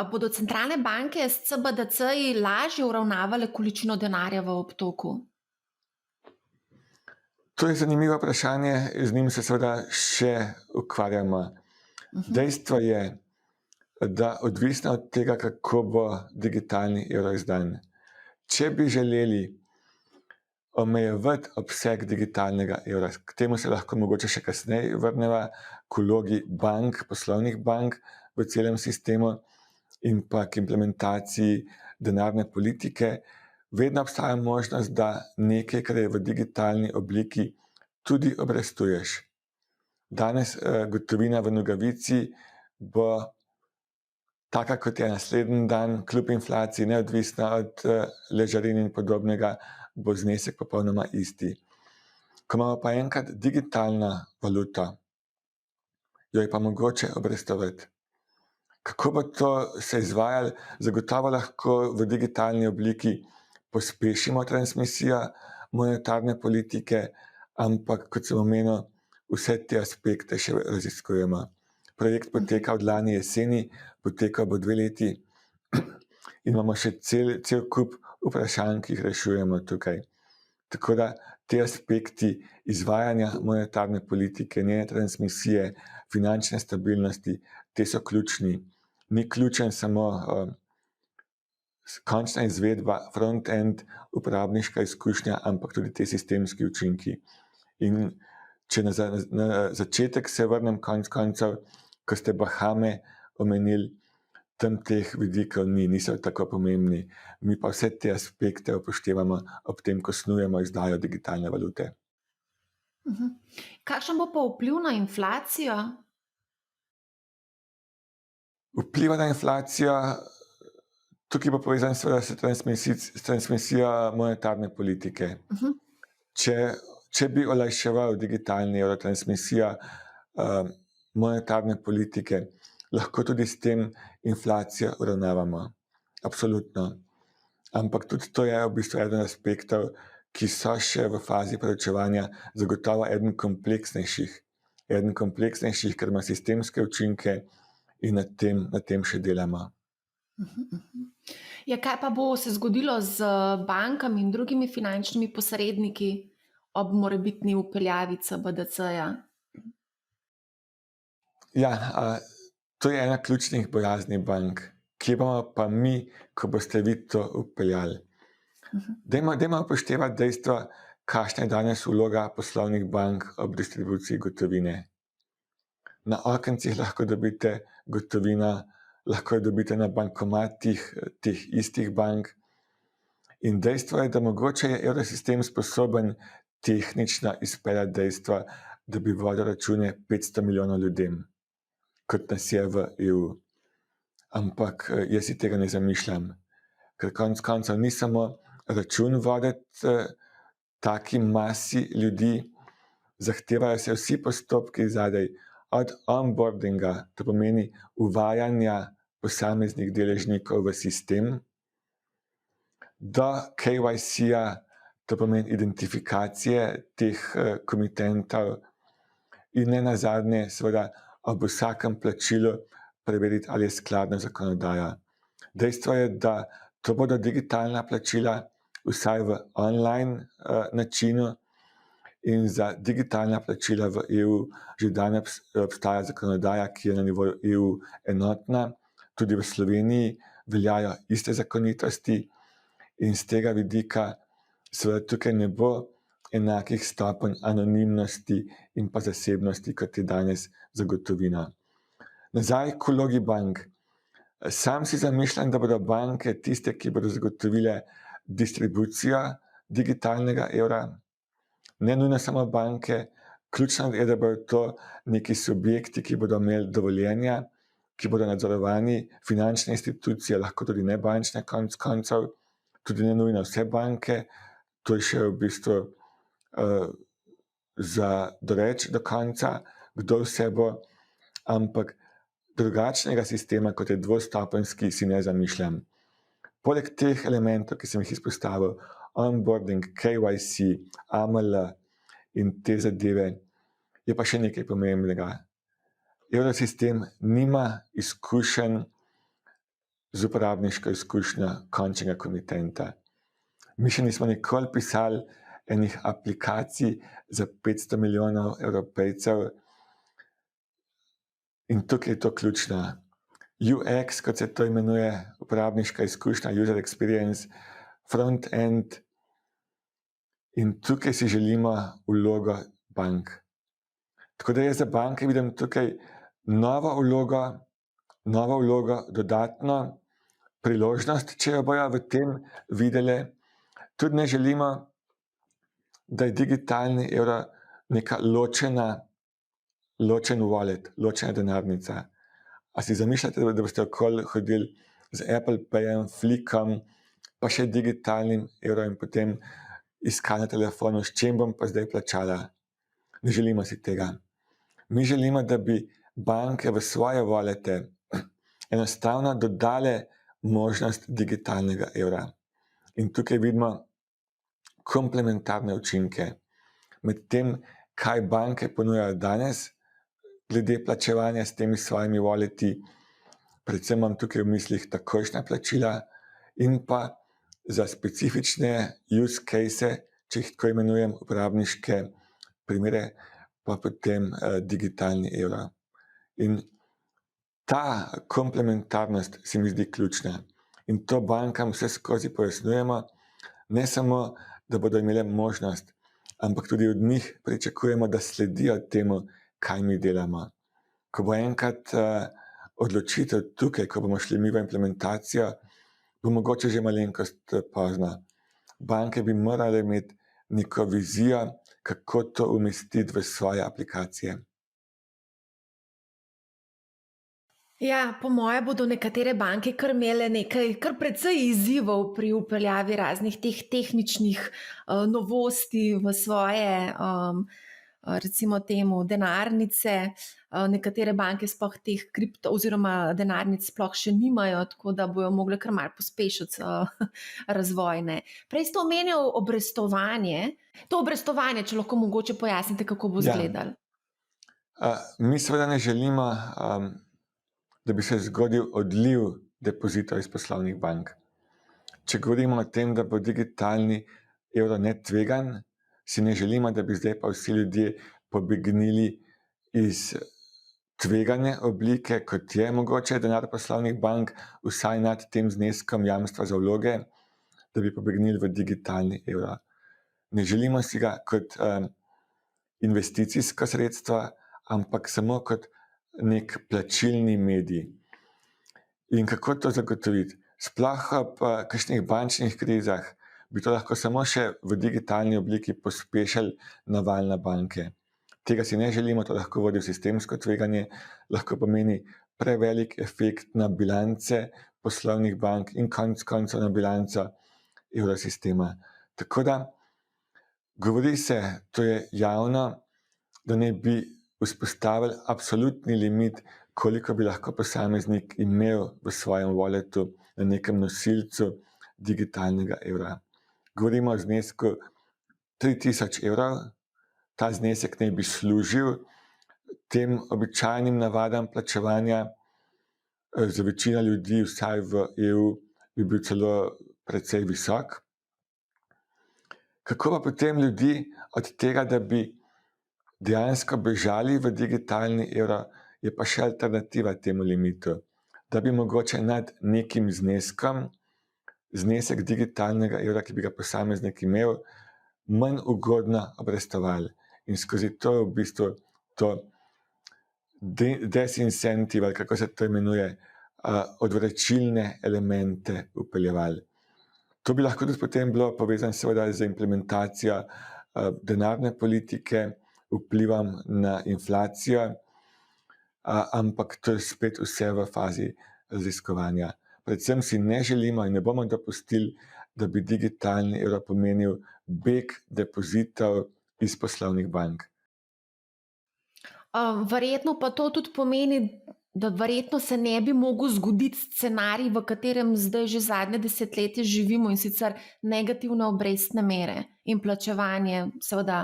bodo centralne banke s CBDC-ji lažje uravnavale količino denarja v obtoku? To je zanimivo vprašanje, z njim se seveda še ukvarjamo. Dejstvo je, da odvisno od tega, kako bo digitalni evro izdan. Če bi želeli omejevati obseg digitalnega evra, k temu se lahko mogoče še kasneje vrneva, k vlogi bank, poslovnih bank v celem sistemu in pa k implementaciji denarne politike, vedno obstaja možnost, da nekaj, kar je v digitalni obliki, tudi obrestuješ. Danes gotovina v nogavici bo taka, kot je naslednji dan, kljub inflaciji, neodvisna od ležarin in podobnega, bo znesek popolnoma isti. Ko imamo pa enkrat digitalno valuto, jo je pa mogoče obrestovati. Kako bo to se izvajalo? Zagotovo lahko v digitalni obliki pospešimo transmisijo monetarne politike, ampak, kot sem omenil, vse te aspekte še raziskujemo. Projekt poteka od lani jeseni, potekal bo 2 leti in imamo še cel kup vprašanj, ki jih rešujemo tukaj. Tako da te aspekti izvajanja monetarne politike, njene transmisije, finančne stabilnosti, te so ključni. Ni ključen samo končna izvedba, front-end, uporabniška izkušnja, ampak tudi te sistemski učinki. In če na začetek se vrnem koncev, ko ste Bahame omenili, tam teh vidikov niso tako pomembni. Mi pa vse te aspekte upoštevamo ob tem, ko snujemo izdajo digitalne valute. Kakšen bo pa vpliv na inflacijo? Vpliva na inflacijo, tukaj bo povezan seveda s transmisijo monetarne politike. Če bi olajševal digitalni evro, transmisijo monetarne politike, lahko tudi s tem inflacijo uravnavamo. Absolutno. Ampak tudi to je v bistvu eden aspektov, ki so še v fazi preučevanja, zagotovo eden kompleksnejših, ker ima sistemske učinke in na tem še delamo. Ja, kaj pa bo se zgodilo z bankami in drugimi finančnimi posredniki ob morebitni vpeljavi CBDC-ja? Ja, to je ena ključnih bojazni bank. Kje bomo pa mi, ko boste vi to vpeljali? Dajmo upoštevati dejstvo, kakšna je danes vloga poslovnih bank ob distribuciji gotovine. Na okencih lahko dobite gotovino, lahko jo dobite na bankomatih teh istih bank. In dejstvo je, da mogoče je evrosistem sposoben tehnično izpeljati dejstva, da bi vodil račune 500 milijonov ljudem, kot nas je v EU. Ampak jaz si tega ne zamišljam, ker konec koncev ni samo račun voditi taki masi ljudi, zahtevajo se vsi postopki zadaj, od onboardinga, to pomeni uvajanja posameznih deležnikov v sistem, do KYC-ja, to pomeni identifikacije teh komitentov in ne nazadnje, seveda, ob vsakem plačilu preveriti, ali je skladna zakonodaja. Dejstvo je, da to bodo digitalna plačila, vsaj v online načinu, in za digitalna plačila v EU že danes obstaja zakonodaja, ki je na nivoju EU enotna, tudi v Sloveniji veljajo iste zakonitosti in z tega vidika seveda tukaj ne bo enakih stopenj anonimnosti in pa zasebnosti, kot je danes zagotovina. Nazaj k vlogi bank. Sam si zamišljam, da bodo banke tiste, ki bodo zagotovile distribucijo digitalnega evra. Ne nujno samo banke, ključno je, da bodo to neki subjekti, ki bodo imeli dovoljenja, ki bodo nadzorovani, finančne institucije, lahko tudi nebančne konec koncev, tudi ne nujno vse banke, to je še v bistvu za doreči do konca, kdo vse bo, ampak drugačnega sistema, kot je dvostopenjski, si ne zamišljam. Poleg teh elementov, ki sem jih izpostavil, onboarding, KYC, AML in te zadeve, je pa še nekaj pomembnega. Evrosistem nima izkušenj z uporabniško izkušnjo končnega komitenta. Mi še nismo nikoli pisali enih aplikacij za 500 milijonov Evropejcev in tukaj je to ključno. UX, kot se to imenuje, uporabniška izkušnja, user experience, front-end, in tukaj si želimo vlogo bank. Tako da jaz za banke vidim tukaj novo vlogo, dodatno priložnost, če jo bojo v tem videli. Tudi ne želimo, da je digitalni evro neka ločen wallet, ločena denarnica. A si zamišljate, da boste okoli hodili z Apple Payem, Flickom, pa še digitalnim evrom in potem iskali na telefonu, s čim bom pa zdaj plačala? Ne želimo si tega. Mi želimo, da bi banke v svoje wallete enostavno dodale možnost digitalnega evra. In tukaj vidimo komplementarne učinke med tem, kaj banke ponujajo danes, glede plačevanja s temi svojimi walleti, predvsem imam tukaj v mislih takojšnja plačila in pa za specifične use case, če jih tako imenujem, uporabniške primere, pa potem digitalni evro. In ta komplementarnost se mi zdi ključna. In to bankam vse skozi pojasnjujemo, ne samo, da bodo imele možnost, ampak tudi od njih pričakujemo, da sledijo temu, kaj mi delamo. Ko bo enkrat odločitev tukaj, ko bomo šli mi v implementacijo, bo mogoče že malenkost pozno. Banke bi morale imeti neko vizijo, kako to umestiti v svoje aplikacije. Ja, po moje bodo nekatere banke kar imele kar precej izzivov pri vpeljavi raznih teh tehničnih novosti v svoje, recimo temu, denarnice. Nekatere banke sploh teh oziroma denarnic sploh še nimajo, tako da bojo mogle kar malo pospešiti razvoj, ne. Prej ste omenjal obrestovanje. To obrestovanje, če lahko mogoče pojasnite, kako bo izgledalo. Mi seveda ne želimo, da bi se zgodil odliv depozitov iz poslovnih bank. če govorimo o tem, da bo digitalni evro netvegan, si ne želimo, da bi zdaj pa vsi ljudje pobegnili iz tvegane oblike, kot je mogoče denar poslovnih bank, vsaj nad tem zneskom jamstva za vloge, da bi pobegnili v digitalni evro. Ne želimo si ga kot investicijsko sredstvo, ampak samo kot nek plačilni medij. In kako to zagotoviti? Sploh ob kakšnih bančnih krizah bi to lahko samo še v digitalni obliki pospešili naval na banke. Tega si ne želimo, to lahko vodi v sistemsko tveganje, lahko pomeni prevelik efekt na bilance poslovnih bank in konec koncev na bilanco evrosistema. Tako da govori se, to je javno, da ne bi vzpostavili absolutni limit, koliko bi lahko posameznik imel v svojem walletu na nekem nosilcu digitalnega evra. Govorimo o znesku 3000 evrov, ta znesek naj bi služil tem običajnim navadam plačevanja. Za večino ljudi, vsaj v EU, bi bil celo precej visok. Kako pa potem ljudi od tega, da bi dejansko bežali v digitalni evro, je pa še alternativa temu limitu, da bi mogoče nad nekim zneskom, znesek digitalnega evra, ki bi ga posameznik imel, manj ugodno obrestovali. In skozi to v bistvu to desincentive, ali kako se to imenuje, odvračilne elemente vpeljevali. To bi lahko tudi potem bilo povezano seveda z implementacijo denarne politike, vplivom na inflacijo, ampak to je spet vse v fazi raziskovanja. Predvsem si ne želimo in ne bomo dopustili, da bi digitalni evro pomenil beg depozitov iz poslovnih bank. Verjetno pa to tudi pomeni, da verjetno se ne bi mogel zgoditi scenarij, v katerem zdaj že zadnje desetletje živimo, in sicer negativne obrestne mere in plačevanje, seveda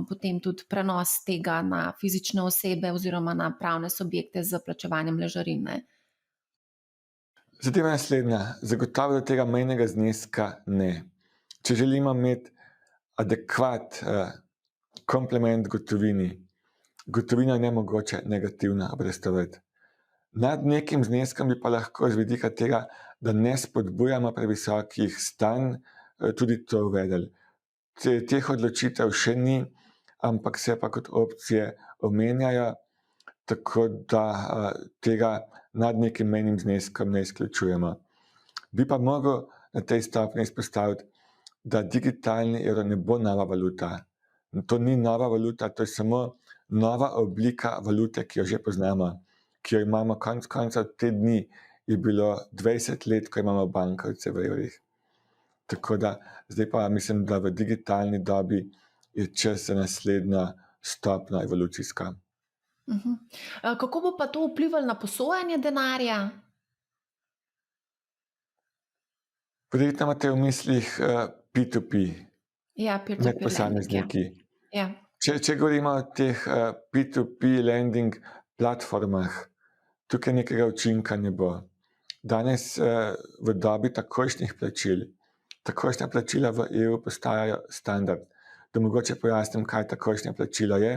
potem tudi prenos tega na fizične osebe oziroma na pravne subjekte z plačevanjem ležarine. Zadeva je naslednja. Zagotovo do tega mejnega zneska ne. Če želimo imeti adekvat komplement gotovini, gotovino je nemogoče negativno obrestovati. Nad nekim zneskom bi pa lahko z vidika tega, da ne spodbujamo previsokih stanj, tudi to uvedli. Teh odločitev še ni, ampak se pa kot opcije omenjajo, tako da tega nad nekim mejnim zneskom ne izključujemo. Bi pa mogel na tej stopnji izpostaviti, da digitalni evro ne bo nova valuta. To ni nova valuta, to je samo nova oblika valute, ki jo že poznamo, ki jo imamo konec koncev te dni, je bilo 20 let, ko imamo bankovce v evrih. Tako da zdaj pa mislim, da v digitalni dobi je čas za naslednjo stopnjo evolucijska. Kako bo pa to vplivalo na posojanje denarja? Verjetno imate v mislih P2P, Ja, med peer-to-peer lending, ja. posamezniki. Ja. Če govorimo o teh P2P lending platformah, tukaj nekega učinka ne bo. Danes v dobi takojšnjih plačil, takojšnja plačila v EU postajajo standard. Da mogoče pojasnim, kaj takojšnje plačilo je.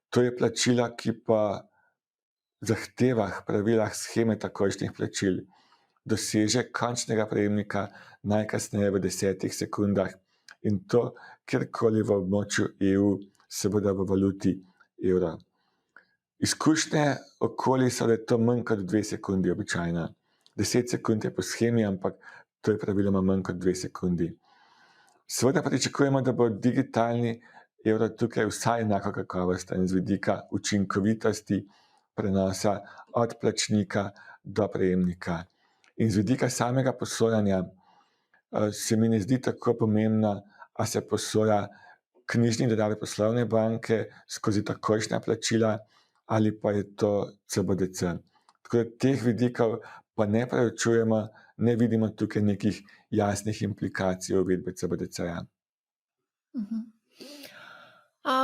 To je plačilo, ki po zahtevah, pravilah sheme takojšnjih plačil doseže končnega prejemnika najkasneje v 10 sekundah, in to kjerkoli v območju EU, seveda v valuti evra. Izkušnje okoli so, da je to manj kot 2 sekundi običajno. 10 sekund je po shemi, ampak to je praviloma manj kot 2 sekundi. Seveda pričakujemo, da bo digitalni evro tukaj vsaj enako kakovosten z vidika učinkovitosti prenosa od plačnika do prejemnika. In z vidika samega posojanja se mi ne zdi tako pomembno, a se posoja knjižni denar poslovne banke skozi takojšnja plačila ali pa je to CBDC. Tako da teh vidikov pa ne preučujemo, ne vidimo tukaj nekih jasnih implikacij uvedbe CBDC-ja.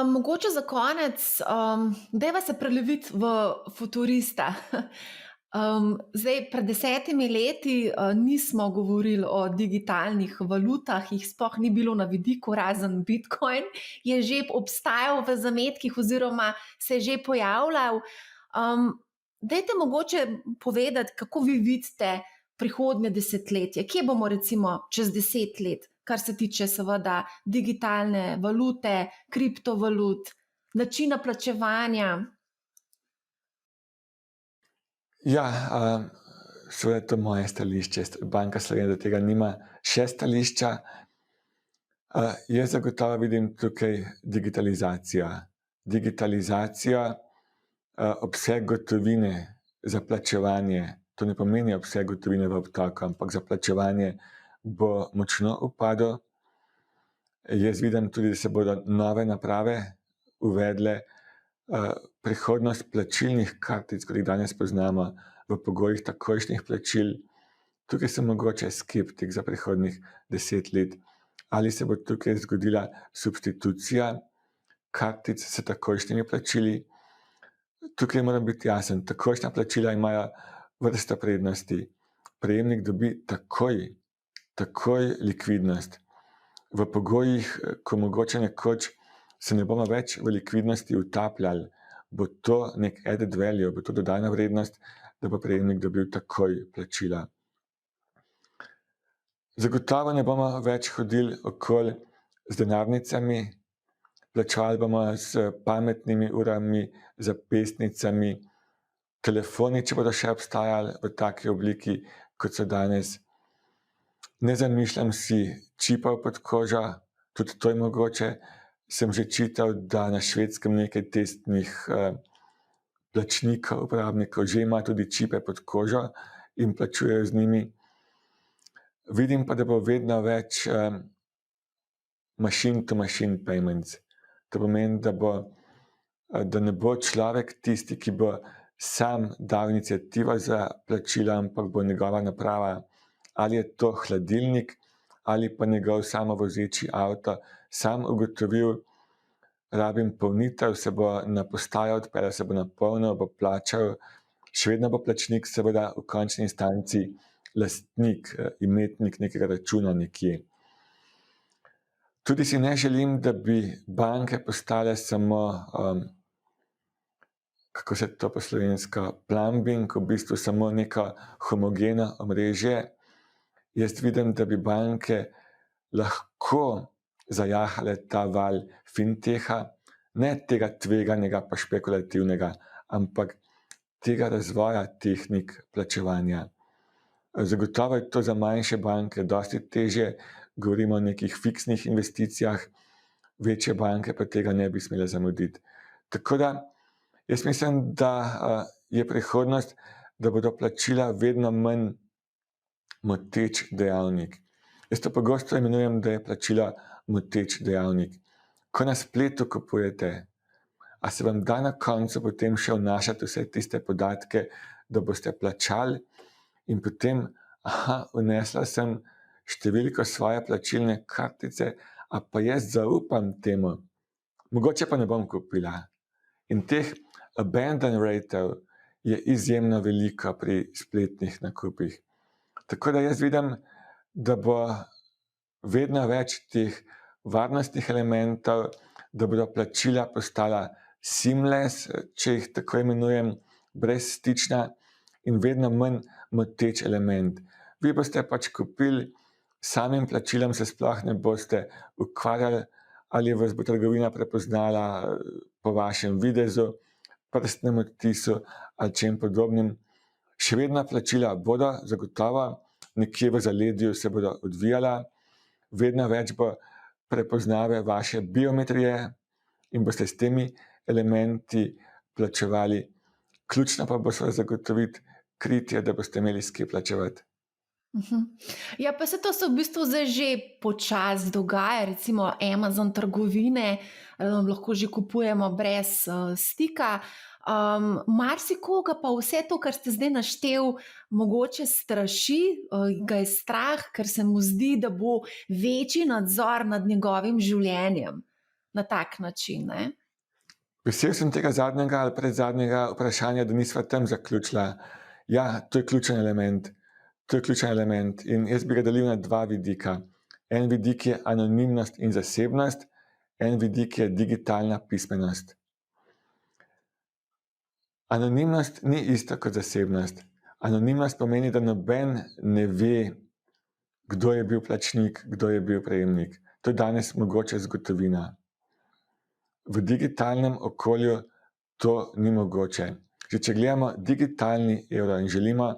Mogoče za konec, dajva se preleviti v futurista. Zdaj, pred 10 leti nismo govorili o digitalnih valutah, jih sploh ni bilo na vidiku, razen Bitcoin je že obstajal v zametkih oziroma se je že pojavljal. Dajte mogoče povedati, kako vi vidite prihodnje desetletje, kje bomo recimo čez 10 let, kar se tiče seveda digitalne valute, kriptovalut, načina plačevanja. Ja, seveda to je moje stališče. Banka Slovenije do tega nima še stališča. Jaz zagotovo vidim tukaj digitalizacija. Digitalizacija, obseg gotovine za plačevanje, to ne pomeni obseg gotovine v obtoku, ampak za plačevanje bo močno upadel. Jaz vidim tudi, da se bodo nove naprave uvedle, prihodnost plačilnih kartic, kot jih danes poznamo, v pogojih takojšnjih plačil. Tukaj sem mogoče skeptik za prihodnjih 10 let. Ali se bo tukaj zgodila substitucija kartic s takojšnjimi plačili? Tukaj moram biti jasen, takojšnja plačila imajo vrsto prednosti. Prejemnik dobi takoj likvidnost. V pogojih, ko mogoče nekoč se ne bomo več v likvidnosti utapljali, bo to nek added value, bo to dodana vrednost, da bo prejemnik dobil takoj plačila. Zagotovo ne bomo več hodili okoli z denarnicami, plačevali bomo s pametnimi urami, zapestnicami, telefoni, če bodo še obstajali v taki obliki, kot so danes. Ne zamišljam si čipov pod kožo, tudi to je mogoče. Sem že čital, da na Švedskem nekaj testnih plačnikov, uporabnikov že ima tudi čipe pod kožo in plačujejo z njimi. Vidim pa, da bo vedno več machine-to-machine payments. To pomeni, da ne bo človek tisti, ki bo sam dal iniciativo za plačila, ampak bo njegova naprava, ali je to hladilnik, ali pa njegov samovozeči avto, sam ugotovil, rabim polnitev, se bo na postajo odpeljal, se bo napolnil, bo plačal, še vedno bo plačnik seveda v končni instanci lastnik, imetnik nekega računa nekje. Tudi si ne želim, da bi banke postale samo, kako se to po slovensko, plumbing, v bistvu samo neko homogeno omrežje. Jaz vidim, da bi banke lahko zajahale ta val fintecha, ne tega tveganega pa špekulativnega, ampak tega razvoja tehnik plačevanja. Zagotovo je to za manjše banke dosti težje, govorimo o nekih fiksnih investicijah, večje banke pa tega ne bi smele zamuditi. Tako da, jaz mislim, da je prihodnost, da bodo plačila vedno manj moteč dejavnik. Jaz to pogosto imenujem, da je plačila moteč dejavnik. Ko na spletu kupujete, a se vam da na koncu potem še vnašati vse tiste podatke, da boste plačali in potem, vnesla sem številko svoje plačilne kartice, a pa jaz zaupam temu, mogoče pa ne bom kupila. In teh abandon ratev je izjemno veliko pri spletnih nakupih. Tako da jaz vidim, da bo vedno več teh varnostnih elementov, da bodo plačila postala seamless, če jih tako imenujem, brezstična in vedno manj moteč element. Vi boste pač kupili, samim plačilom se sploh ne boste ukvarjali, ali vas bo trgovina prepoznala po vašem videzu, prstnem odtisu ali čem podobnim. Še vedno plačila bodo zagotovo, nekje v zaledju se bodo odvijala, vedno več bo prepoznave vaše biometrije in boste s temi elementi plačevali. Ključno pa bo zagotoviti kritje, da boste imeli s kje plačevati. Ja, pa se to se v bistvu zdaj že počasi dogaja, recimo Amazon trgovine, lahko že kupujemo brez stika. Marsikoga pa vse to, kar ste zdaj naštel, mogoče straši, ga je strah, ker se mu zdi, da bo večji nadzor nad njegovim življenjem na tak način, ne? Vesel sem tega zadnjega ali predzadnjega vprašanja, da nisva tam zaključila. Ja, to je ključen element. To je ključen element in jaz bi ga delil na dva vidika. En vidik je anonimnost in zasebnost, en vidik je digitalna pismenost. Anonimnost ni isto kot zasebnost. Anonimnost pomeni, da noben ne ve, kdo je bil plačnik, kdo je bil prejemnik. To je danes mogoče z gotovino. V digitalnem okolju to ni mogoče. Že če gledamo digitalni evro in želimo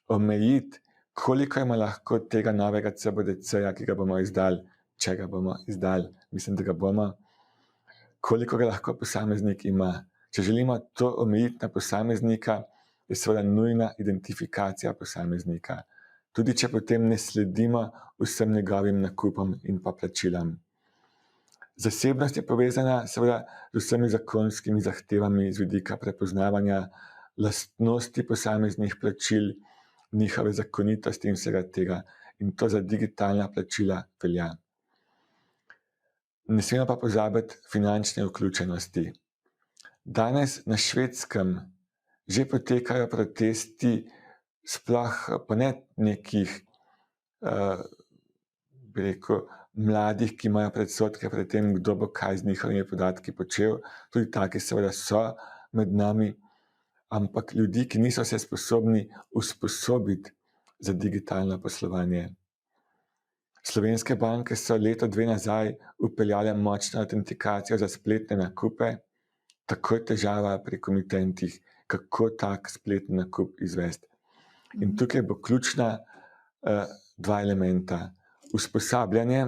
omejiti, koliko ima lahko tega novega CBDC-ja, ki ga bomo izdali, če ga bomo izdali, mislim, da ga bomo, koliko ga lahko posameznik ima. Če želimo to omejiti na posameznika, je seveda nujna identifikacija posameznika. Tudi če potem ne sledimo vsem njegovim nakupom in pa plačilam. Zasebnost je povezana seveda z vsemi zakonskimi zahtevami z vidika prepoznavanja lastnosti posameznih plačil, njihove zakonitosti in vsega tega. In to za digitalna plačila velja. Ne smemo pa pozabiti finančne vključenosti. Danes na Švedskem že potekajo protesti, sploh pa ne nekih, bi rekel, mladih, ki imajo predsodke pred tem, kdo bo kaj z njihovimi podatki počel. Tudi taki seveda so med nami, ampak ljudi, ki niso se sposobni usposobiti za digitalno poslovanje. Slovenske banke so leto, dve nazaj vpeljale močno autentikacijo za spletne nakupe, takoj težava pri komitentih, kako tak spletni nakup izvesti. In tukaj bo ključna dva elementa. Usposabljanje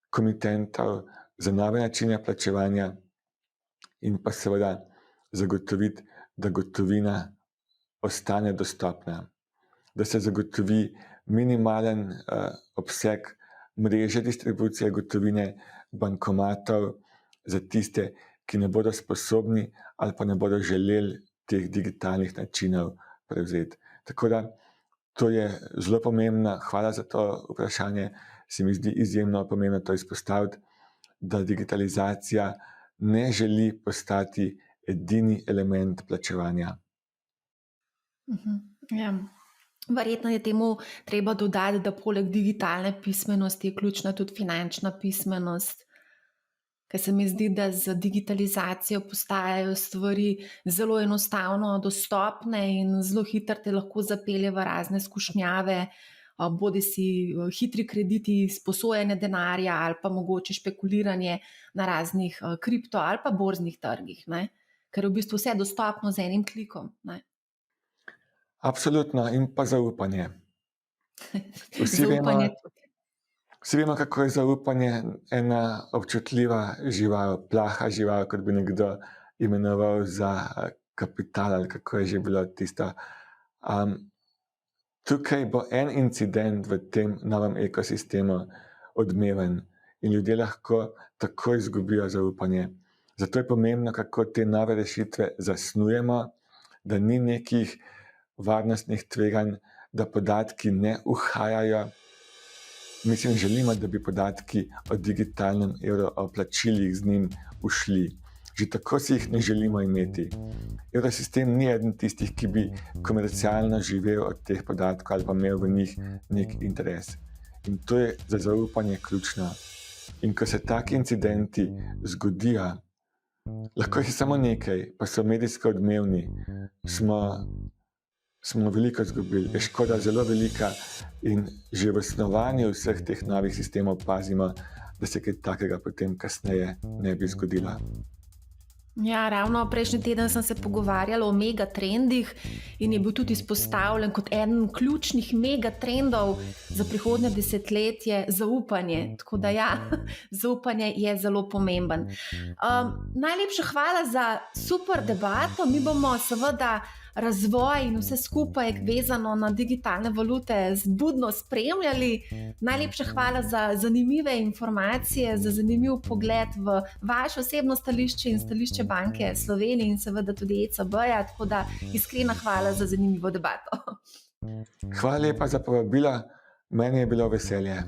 komitentov za nove načine plačevanja in pa seveda zagotoviti, da gotovina ostane dostopna. Da se zagotovi minimalen obseg mreže distribucije gotovine, bankomatov za tiste, ki ne bodo sposobni ali pa ne bodo želeli teh digitalnih načinov prevzeti. Tako da to je zelo pomembno. Hvala za to vprašanje. Se mi zdi izjemno pomembno to izpostaviti, da digitalizacija ne želi postati edini element plačevanja. Ja. Verjetno je temu treba dodati, da poleg digitalne pismenosti je ključna tudi finančna pismenost, ker se mi zdi, da z digitalizacijo postajajo stvari zelo enostavno dostopne in zelo hitro te lahko zapelje v razne skušnjave, bodisi hitri krediti, sposojanje denarja ali pa mogoče špekuliranje na raznih kripto ali pa borznih trgih, ne? Ker je v bistvu vse dostopno z enim klikom, ne? Absolutno, in pa zaupanje. Zaupanje tudi. Vsi vemo, kako je zaupanje ena občutljiva žival, plaha žival, kot bi nekdo imenoval za kapital, ali kako je že bilo tisto. Tukaj bo en incident v tem novem ekosistemu odmeven in ljudje lahko takoj izgubijo zaupanje. Zato je pomembno, kako te nove rešitve zasnujemo, da ni nekih varnostnih tveganj, da podatki ne uhajajo. Mislim, želimo, da bi podatki o digitalnem evru, o plačilih z njim ušli. Že tako si jih ne želimo imeti. Evrosistem ni eden tistih, ki bi komercialno živel od teh podatkov ali pa imel v njih nek interes. In to je za zaupanje ključno. In ko se taki incidenti zgodijo, lahko jih je samo nekaj, pa so medijsko odmevni, smo veliko izgubili, je škoda zelo velika in že v snovanju vseh teh novih sistemov pazimo, da se kaj takega potem kasneje ne bi zgodilo. Ja, ravno prejšnji teden sem se pogovarjala o megatrendih in je bil tudi izpostavljen kot eden ključnih megatrendov za prihodnje desetletje zaupanje. Tako da ja, zaupanje je zelo pomemben. Najlepša hvala za super debato. Mi bomo seveda razvoj in vse skupaj vezano na digitalne valute budno spremljali. Najlepša hvala za zanimive informacije, za zanimiv pogled v vaše osebno stališče in stališče Banke Slovenije in seveda tudi ECB-ja, tako da iskrena hvala za zanimivo debato. Hvala lepa za povabilo, meni je bilo veselje.